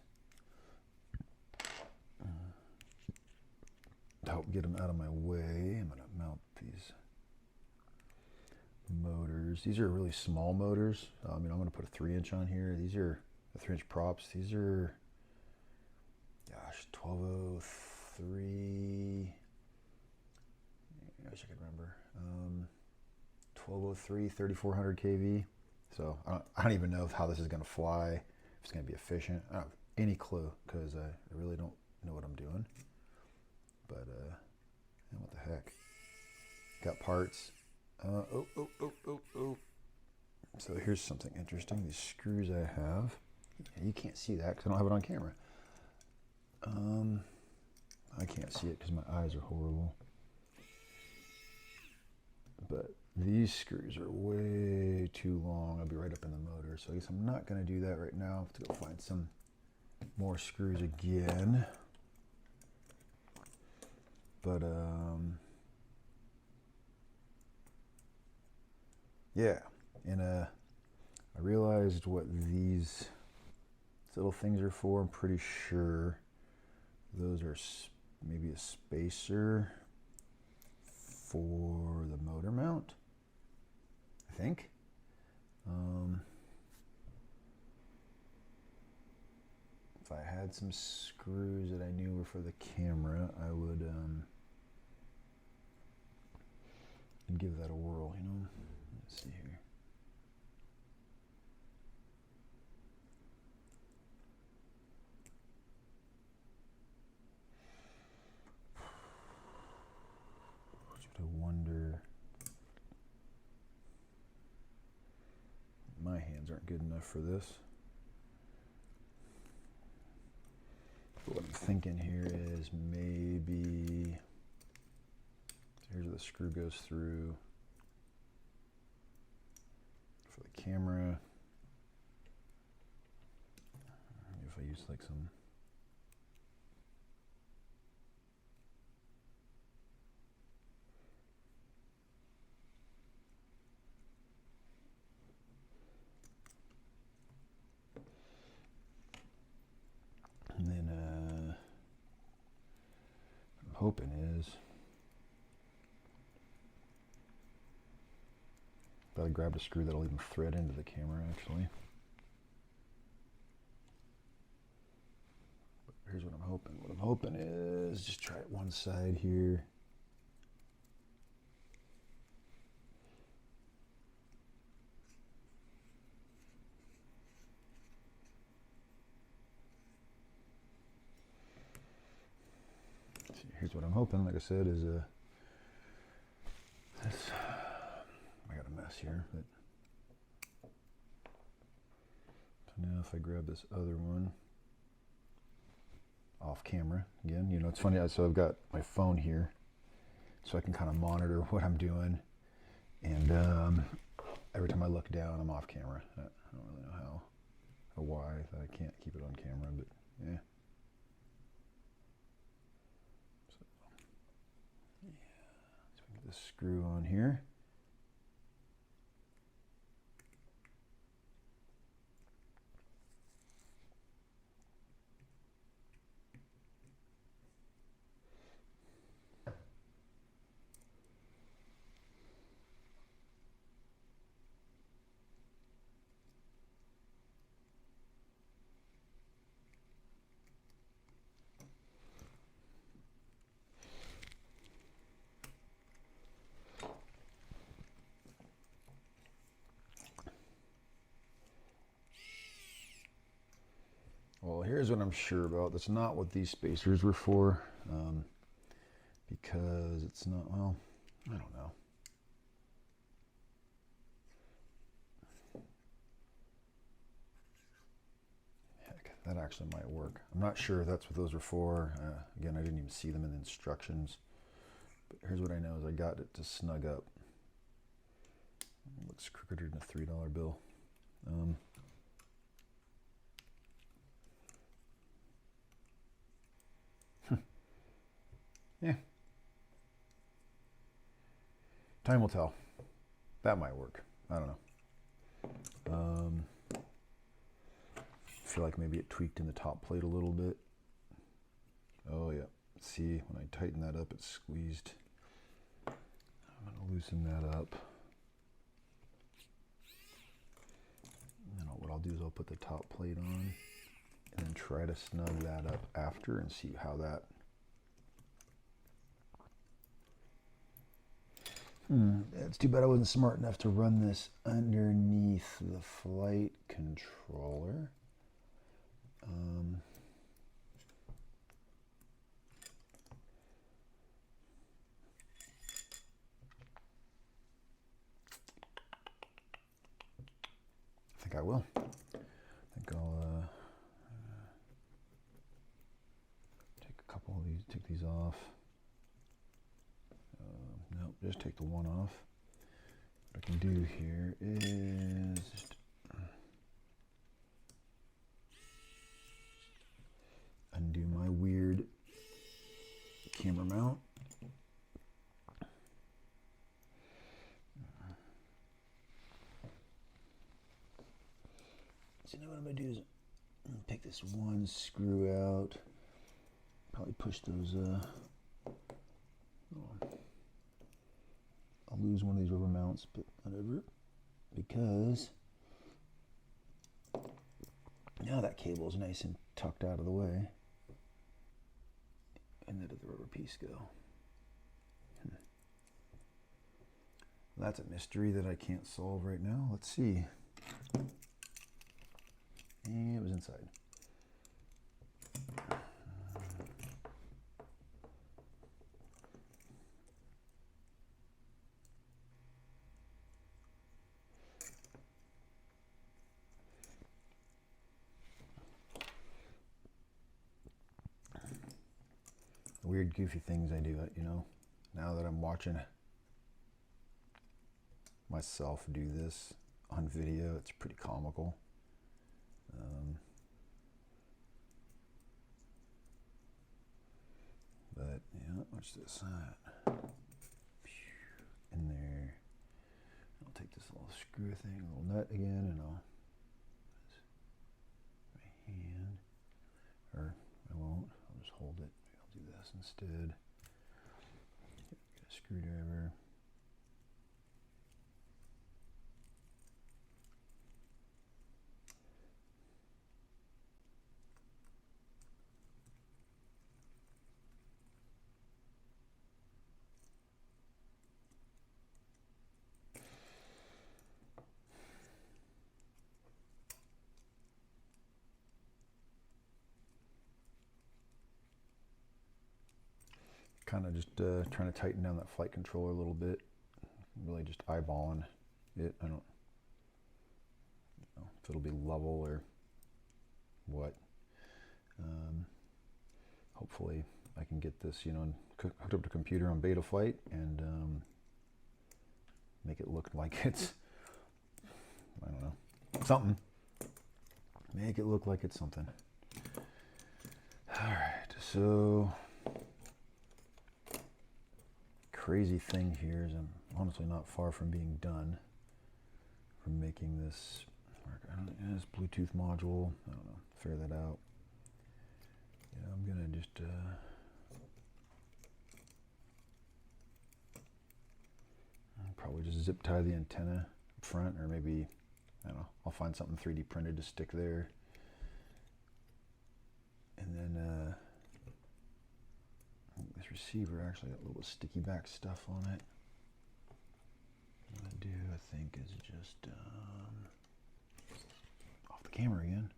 to help get them out of my way. I'm going to mount these motors. These are really small motors. I'm going to put a 3-inch on here. These are the 3-inch props. These are, gosh, 1203. I wish I could remember. 1203, 3400 kV. So I don't even know how this is going to fly, if it's going to be efficient. I don't have any clue because I really don't know what I'm doing. But what the heck? Got parts. Oh. So here's something interesting. These screws I have. You can't see that because I don't have it on camera. I can't see it because my eyes are horrible. But these screws are way too long. I'll be right up in the motor. So I guess I'm not going to do that right now. I have to go find some more screws again. But yeah, and I realized what these little things are for. I'm pretty sure those are maybe a spacer for the motor mount, I think. If I had some screws that I knew were for the camera, I would give that a whirl, you know. Let's see here. I wonder. My hands aren't good enough for this. But what I'm thinking here is maybe here's where the screw goes through for the camera. Maybe if I use like some. And then what I'm hoping is that I grabbed a screw that'll even thread into the camera actually. But here's what I'm hoping. What I'm hoping is just try it one side here. Here's what I'm hoping, like I said, is this. I got a mess here, but so now if I grab this other one off camera again, you know, it's funny. So I've got my phone here, so I can kind of monitor what I'm doing, and every time I look down, I'm off camera. I don't really know how or why that I can't keep it on camera, but yeah. this screw on here. Well, here's what I'm sure about. That's not what these spacers were for, because it's not, well, I don't know. Heck, that actually might work. I'm not sure if that's what those are for. Again, I didn't even see them in the instructions. But here's what I know is I got it to snug up. It looks crookeder than a $3 bill. Yeah. Time will tell. That might work. I don't know. Feel like maybe it tweaked in the top plate a little bit. Oh yeah. See, when I tighten that up, it's squeezed. I'm going to loosen that up. And then what I'll do is I'll put the top plate on and then try to snug that up after and see how that. It's too bad I wasn't smart enough to run this underneath the flight controller. I think I will. I think I'll take a couple of these, take these off. Nope, just take the one off. What I can do here is just undo my weird camera mount. So now what I'm going to do is take this one screw out, probably push those, I'll lose one of these rubber mounts, but whatever, because now that cable is nice and tucked out of the way. And where did the rubber piece go? Well, that's a mystery that I can't solve right now. Let's see. And it was inside. Weird, goofy things I do, you know. Now that I'm watching myself do this on video, it's pretty comical. But yeah, watch this. In there. I'll take this little screw thing, a little nut again, and I'll my hand, or I won't. I'll just hold it. Maybe I'll do this instead. Get a screwdriver. Kind of just trying to tighten down that flight controller a little bit. Really just eyeballing it. I don't know if it'll be level or what. Hopefully I can get this, you know, hooked up to a computer on BetaFlight and make it look like it's, I don't know, something. Make it look like it's something. All right, so crazy thing here is I'm honestly not far from being done from making this. This Bluetooth module, I don't know, figure that out. Yeah, I'm gonna just probably just zip tie the antenna up front, or maybe, I don't know, I'll find something 3D printed to stick there. And then this receiver actually got a little sticky back stuff on it. What I'm gonna do, I think, is just off the camera again.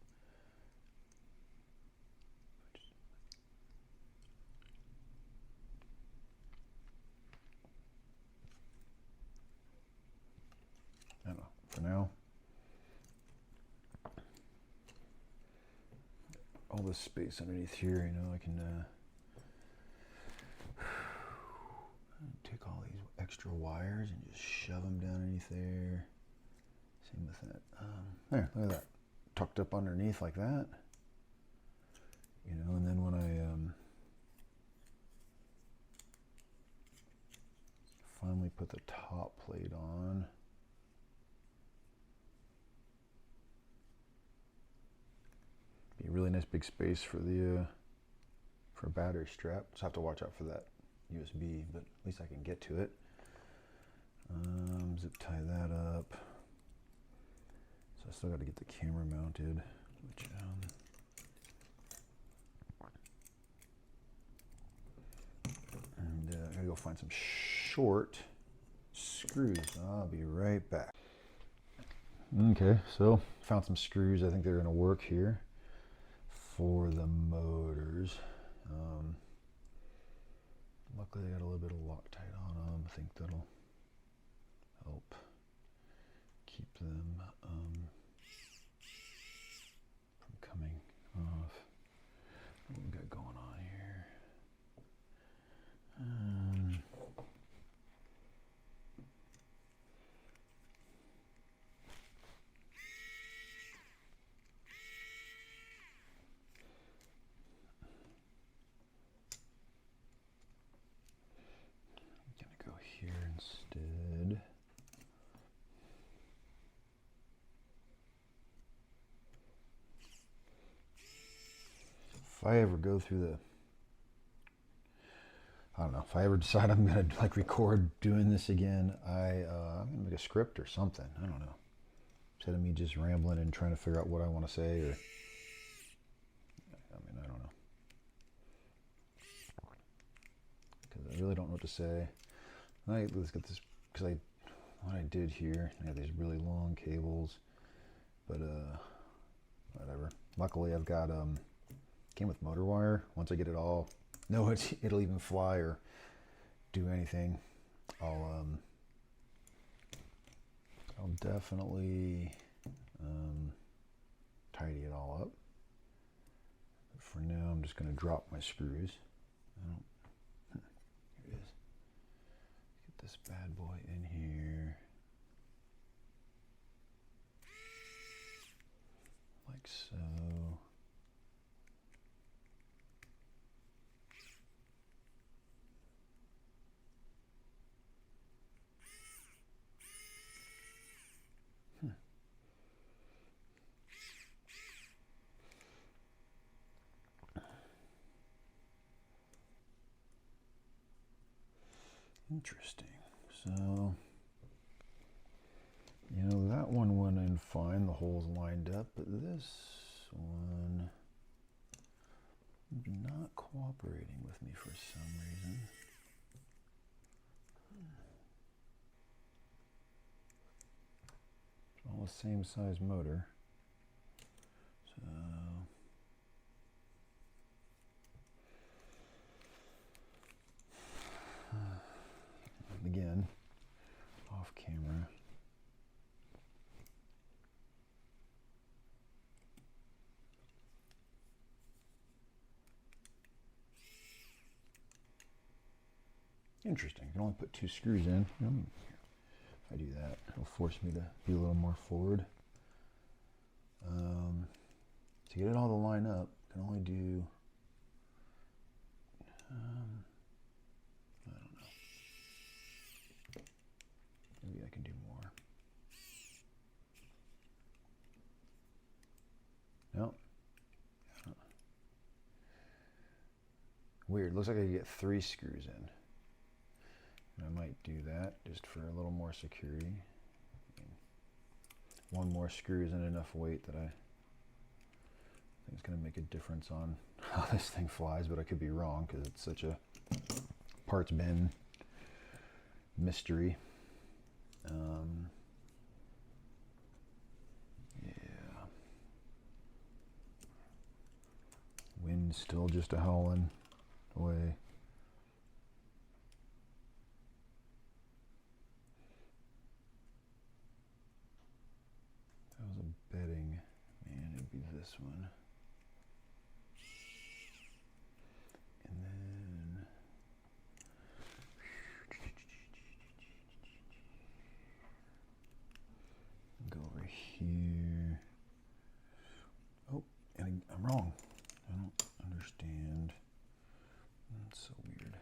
I don't know, for now, all this space underneath here, you know, I can take all these extra wires and just shove them down underneath there. Same with that. There, look at that. Tucked up underneath like that. You know, and then when I finally put the top plate on, be a really nice big space for the for a battery strap. Just have to watch out for that USB, but at least I can get to it. Zip tie that up. So I still got to get the camera mounted, which and I gotta go find some short screws. I'll be right back. Okay, so found some screws. I think they're gonna work here for the motors. Luckily, they got a little bit of Loctite on them. I think that'll help keep them from coming off. What we got going on here? Go here instead. If I ever go through the, I don't know, if I ever decide I'm gonna like record doing this again, I'm gonna make a script or something. I don't know. Instead of me just rambling and trying to figure out what I want to say, or I mean, I don't know, because I really don't know what to say. Let's get this, because what I did here, I got these really long cables, but whatever. Luckily I've got came with motor wire. Once I get it all, it'll even fly or do anything, I'll definitely tidy it all up. But for now, I'm just going to drop my screws. Here it is. Get this bad boy in here, like so. Interesting. So, you know, that one went in fine, the holes lined up, but this one is not cooperating with me for some reason. It's all the same size motor. So, again, off camera. Interesting. You can only put 2 screws in. If I do that, it'll force me to be a little more forward. To get it all to line up, I can only do, I don't know. can do more. No. Weird. Looks like I could get 3 screws in. I might do that just for a little more security. 1 more screw isn't enough weight that I think it's going to make a difference on how this thing flies, but I could be wrong because it's such a parts bin mystery. Yeah. Wind's still just a howling away. That was a bedding, man, it'd be this one. And then go over here. Oh, and I'm wrong. I don't understand. That's so weird.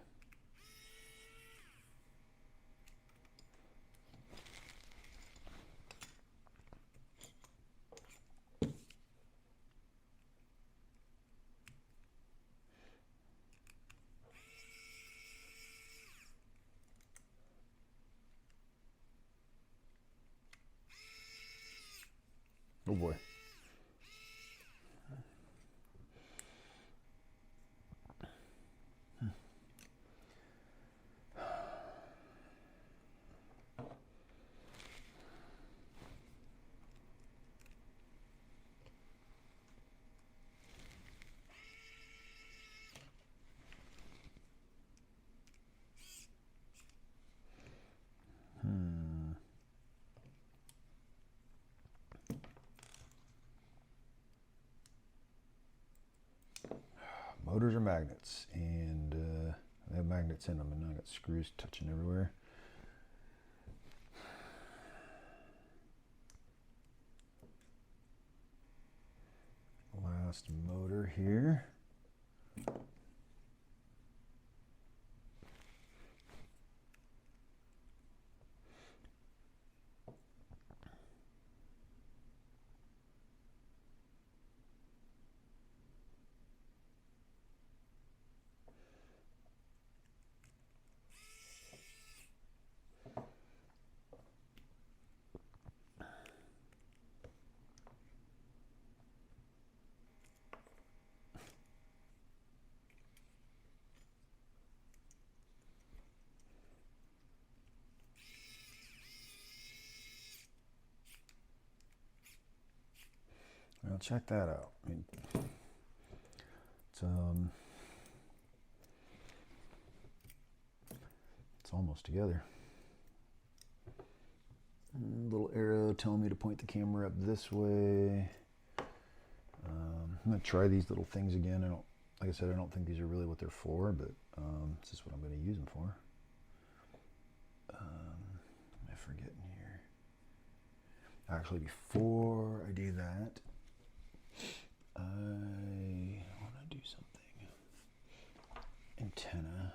Oh boy. Motors are magnets, and they have magnets in them, and now I got screws touching everywhere. Last motor here. Well, check that out. I mean, it's almost together. Little arrow telling me to point the camera up this way. I'm gonna try these little things again. Like I said, I don't think these are really what they're for, but this is what I'm gonna use them for. Am I forgetting here? Actually, before I do that, I want to do something. Antenna.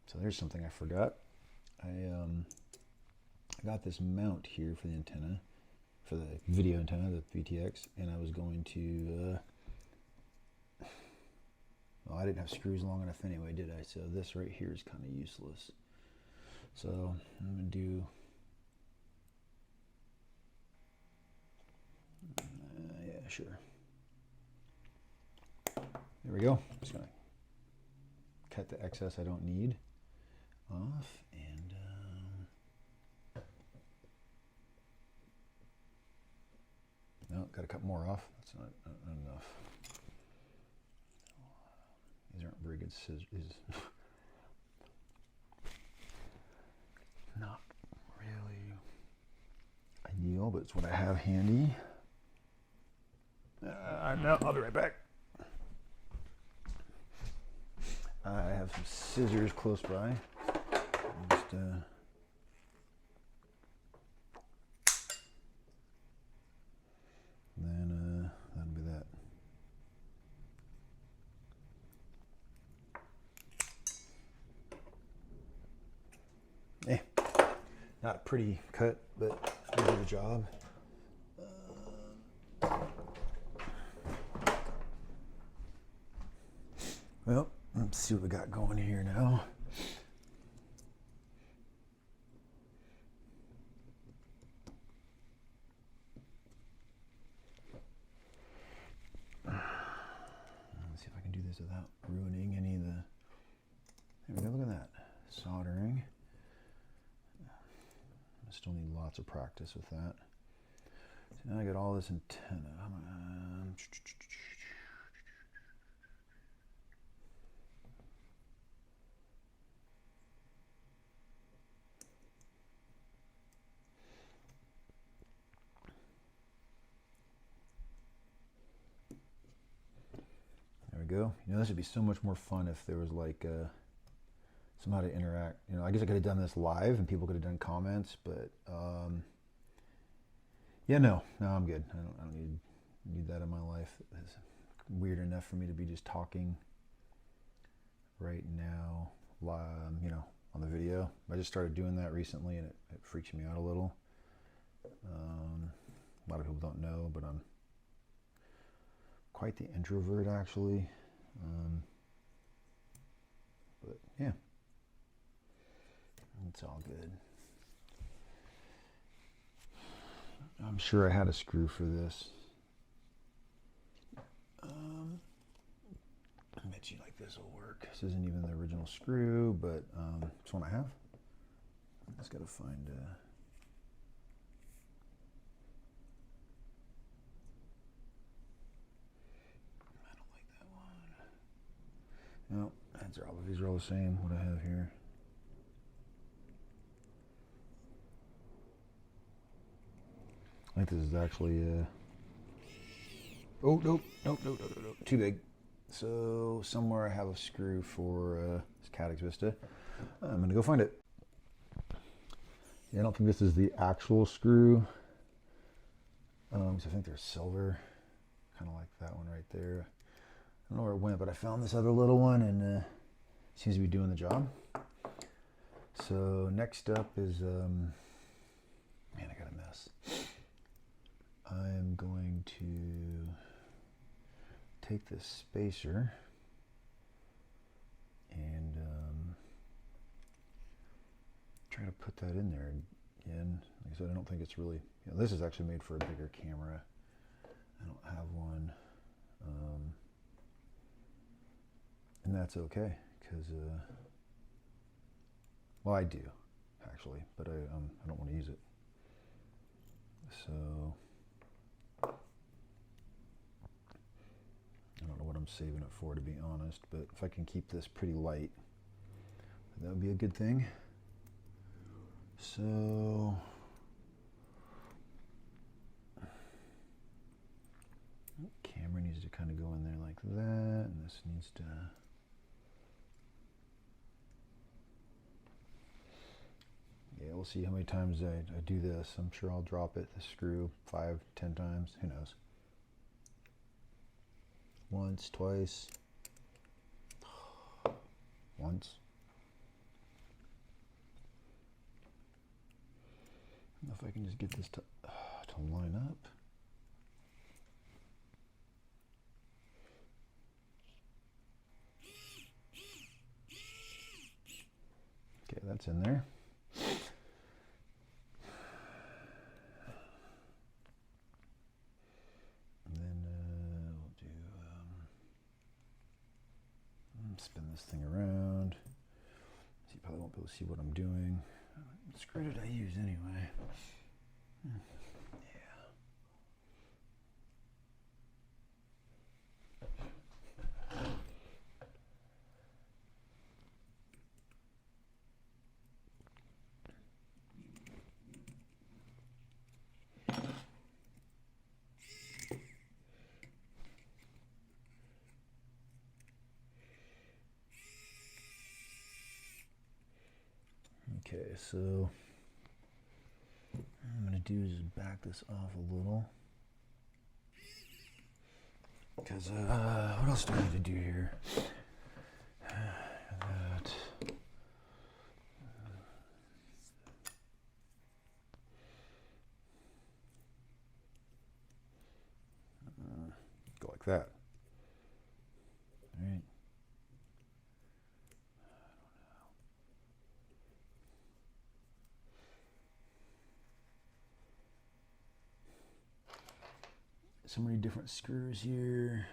So there's something I forgot. I got this mount here for the antenna, for the video antenna, the VTX, and I was going to, well, I didn't have screws long enough anyway, did I? So this right here is kind of useless. So I'm going to do, yeah, sure. There we go. Just going to cut the excess I don't need off, and no, got to cut more off. That's not enough. These aren't very good scissors. Not really ideal, but it's what I have handy. No, I'll be right back. I have some scissors close by. Just, then that'll be that. Not a pretty cut, but it'll do the job. Well, let's see what we got going here now. Let's see if I can do this without ruining any of the... There we go, look at that. Soldering. I still need lots of practice with that. So now I got all this antenna. There we go. You know, this would be so much more fun if there was like somehow to interact. You know, I guess I could have done this live and people could have done comments, but yeah, no, I'm good. I don't need that in my life. It's weird enough for me to be just talking right now, you know, on the video. I just started doing that recently, and it freaks me out a little. A lot of people don't know, but I'm quite the introvert, actually. But yeah, it's all good. I'm sure I had a screw for this. I bet you like this will work. This isn't even the original screw, but it's one I have. I just gotta find I don't like that one. No, these are all the same, what I have here. I think this is actually, oh, nope, too big. So somewhere I have a screw for this Caddx Vista. I'm gonna go find it. Yeah, I don't think this is the actual screw. So I think they're silver, kind of like that one right there. I don't know where it went, but I found this other little one, and it seems to be doing the job. So next up is, man, I got a mess. I'm going to take this spacer and try to put that in there again. Like I said, I don't think it's really, you know, this is actually made for a bigger camera. I don't have one, and that's okay, because well, I do actually, but I don't want to use it. So I don't know what I'm saving it for, to be honest, but if I can keep this pretty light, that would be a good thing. So camera needs to kind of go in there like that, and this needs to, yeah, we'll see how many times I do this. I'm sure I'll drop it, the screw, 5, 10 times, who knows. Once, twice, once. If I can just get this to line up. Okay, that's in there. Spin this thing around. So you probably won't be able to see what I'm doing. What screw did I use anyway? Yeah. Okay, so what I'm going to do is back this off a little, because what else do I need to do here? That. like that. All right. So many different screws here.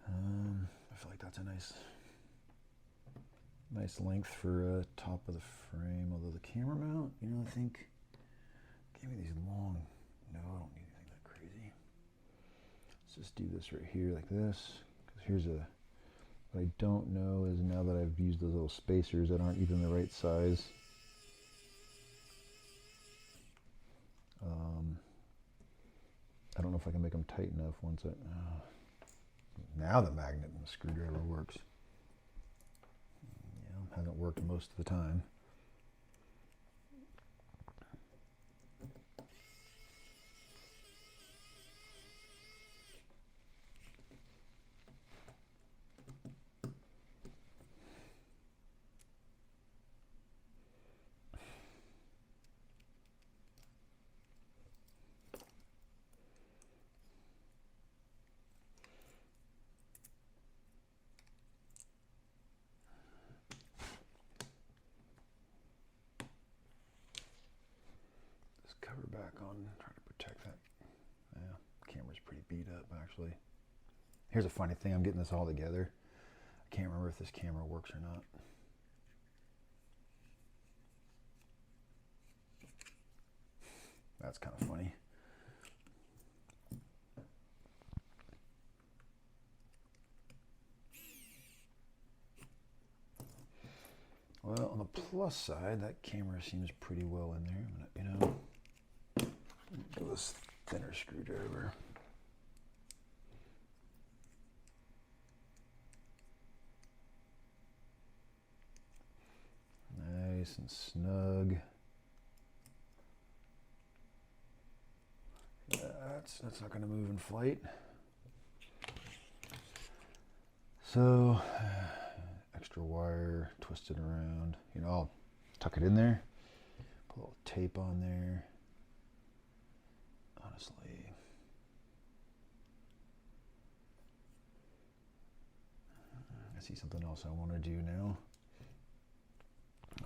I feel like that's a nice length for top of the frame. Although the camera mount, you know, I think give me these long. No, I don't need anything that crazy. Let's just do this right here like this. Because here's a. What I don't know is now that I've used those little spacers that aren't even the right size. I don't know if I can make them tight enough once I. Now the magnet and the screwdriver works. Yeah, hasn't worked most of the time. Cover back on, try to protect that. Yeah, camera's pretty beat up actually. Here's a funny thing, I'm getting this all together. I can't remember if this camera works or not. That's kind of funny. Well, on the plus side, that camera seems pretty well in there. I'm gonna, go this thinner screwdriver. Nice and snug. That's not going to move in flight. So, extra wire, twist it around. You know, I'll tuck it in there, put a little tape on there. Honestly, I see something else I want to do now.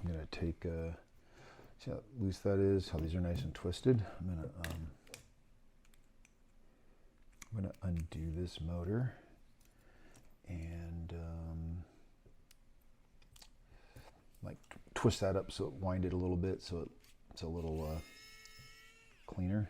I'm going to take, see how loose that is, how these are nice and twisted. I'm going to undo this motor and like twist that up so it wind it a little bit so it's a little cleaner.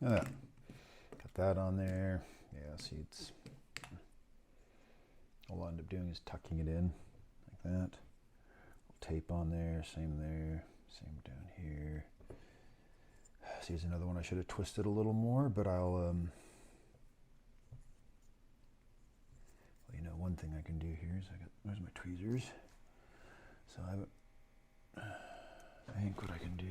Got that on there. Yeah, see, it's all I'll end up doing is tucking it in like that. Tape on there, same down here. See, here's another one I should have twisted a little more, but I'll well, you know, one thing I can do here is there's my tweezers. So I think what I can do.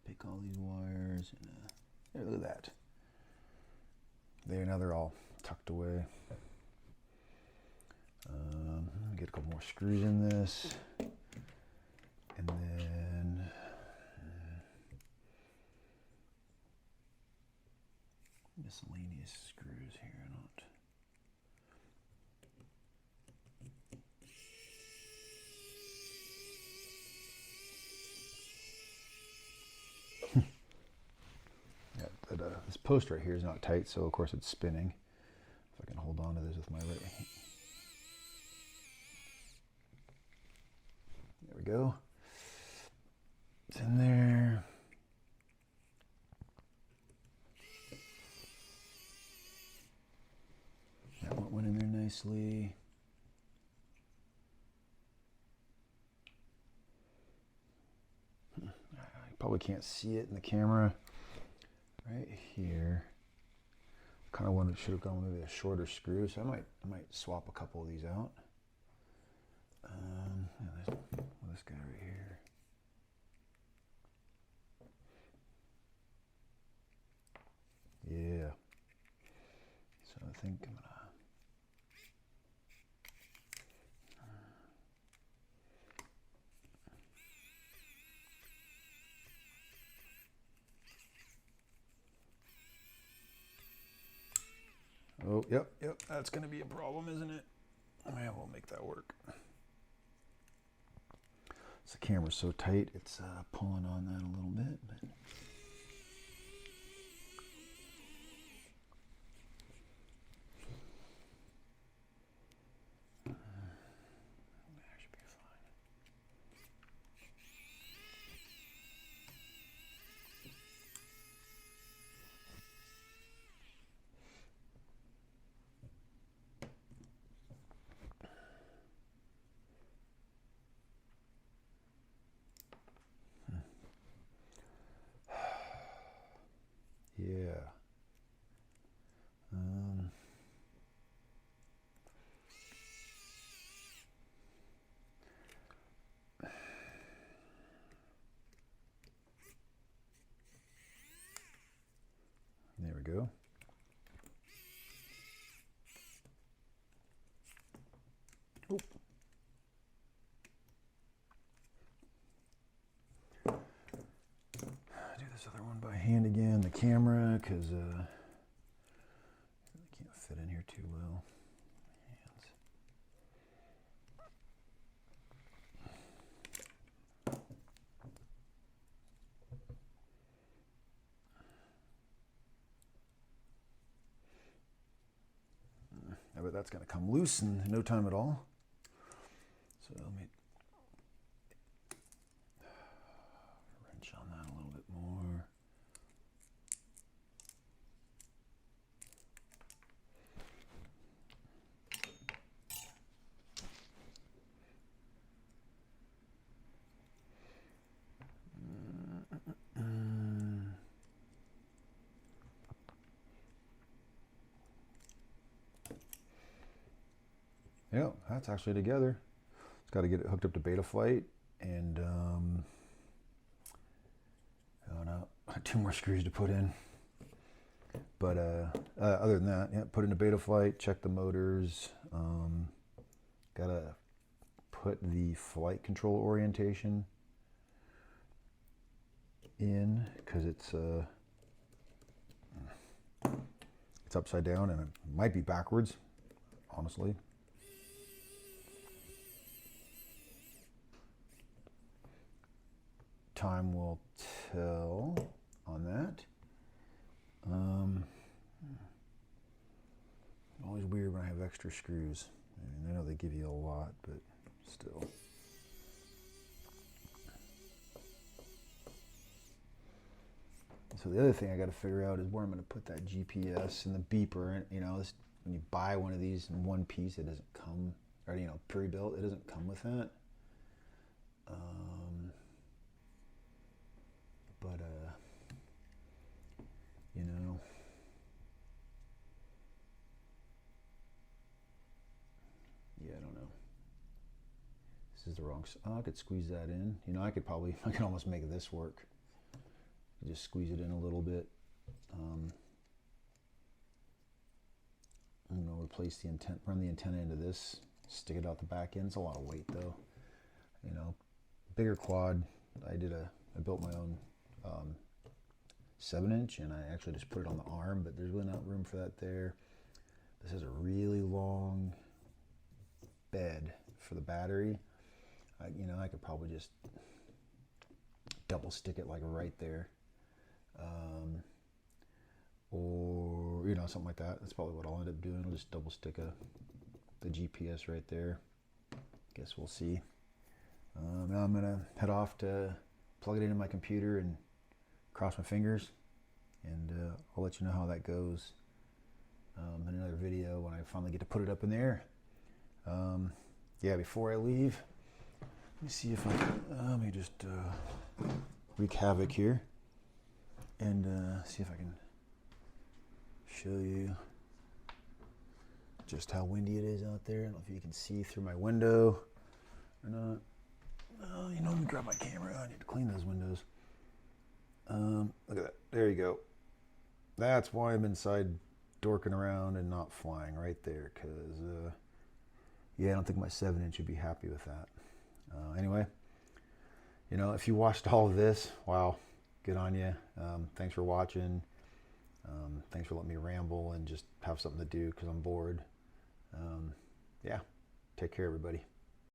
Pick all these wires and there, look at that. There, now they're all tucked away. Get a couple more screws in this, and then miscellaneous screws here. This post right here is not tight, so of course it's spinning. If I can hold on to this with my right hand. There we go. It's in there. nicely. You probably can't see it in the camera. Right here. Kind of wanted, should have gone with maybe a shorter screw, so I might swap a couple of these out. Yeah, there's this guy right here. Yeah. So I think I'm gonna. Oh, yep, that's gonna be a problem, isn't it? Yeah, we'll make that work. So the camera's so tight, it's pulling on that a little bit, but. That should be fine. Yeah. There we go. Oop. Do this other one by hand again, the camera, because I can't fit in here too well. Hands. I bet that's going to come loose in no time at all. So let me wrench on that a little bit more. Yeah, that's actually together. It's got to get it hooked up to BetaFlight, and oh no, 2 more screws to put in. But other than that, yeah, put into BetaFlight, check the motors. Gotta put the flight control orientation in because it's upside down and it might be backwards, honestly. Time will tell on that. Always weird when I have extra screws. I mean, I know they give you a lot, but still. So the other thing I got to figure out is where I'm going to put that GPS and the beeper. You know, this, when you buy one of these in one piece, it doesn't come, or you know, pre-built. It doesn't come with that. But you know, yeah, I don't know. This is the wrong. Oh, I could squeeze that in. You know, I could almost make this work. Just squeeze it in a little bit. I'm gonna replace the antenna, run the antenna into this, stick it out the back end. It's a lot of weight though. You know, bigger quad. I built my own 7-inch, and I actually just put it on the arm, but there's really not room for that there. This is a really long bed for the battery. You know, I could probably just double stick it like right there. Or, you know, something like that. That's probably what I'll end up doing. I'll just double stick the GPS right there. Guess we'll see. Now I'm gonna head off to plug it into my computer and cross my fingers, and I'll let you know how that goes. in another video when I finally get to put it up in the air. Yeah, before I leave, let me see if I can, let me just wreak havoc here and see if I can show you just how windy it is out there. I don't know if you can see through my window or not. Oh, you know, let me grab my camera. I need to clean those windows. Look at that. There you go. That's why I'm inside dorking around and not flying right there, because yeah, I don't think my 7-inch would be happy with that. Anyway, you know, if you watched all of this, wow, good on you. Thanks for watching. Thanks for letting me ramble and just have something to do because I'm bored. Yeah, take care, everybody.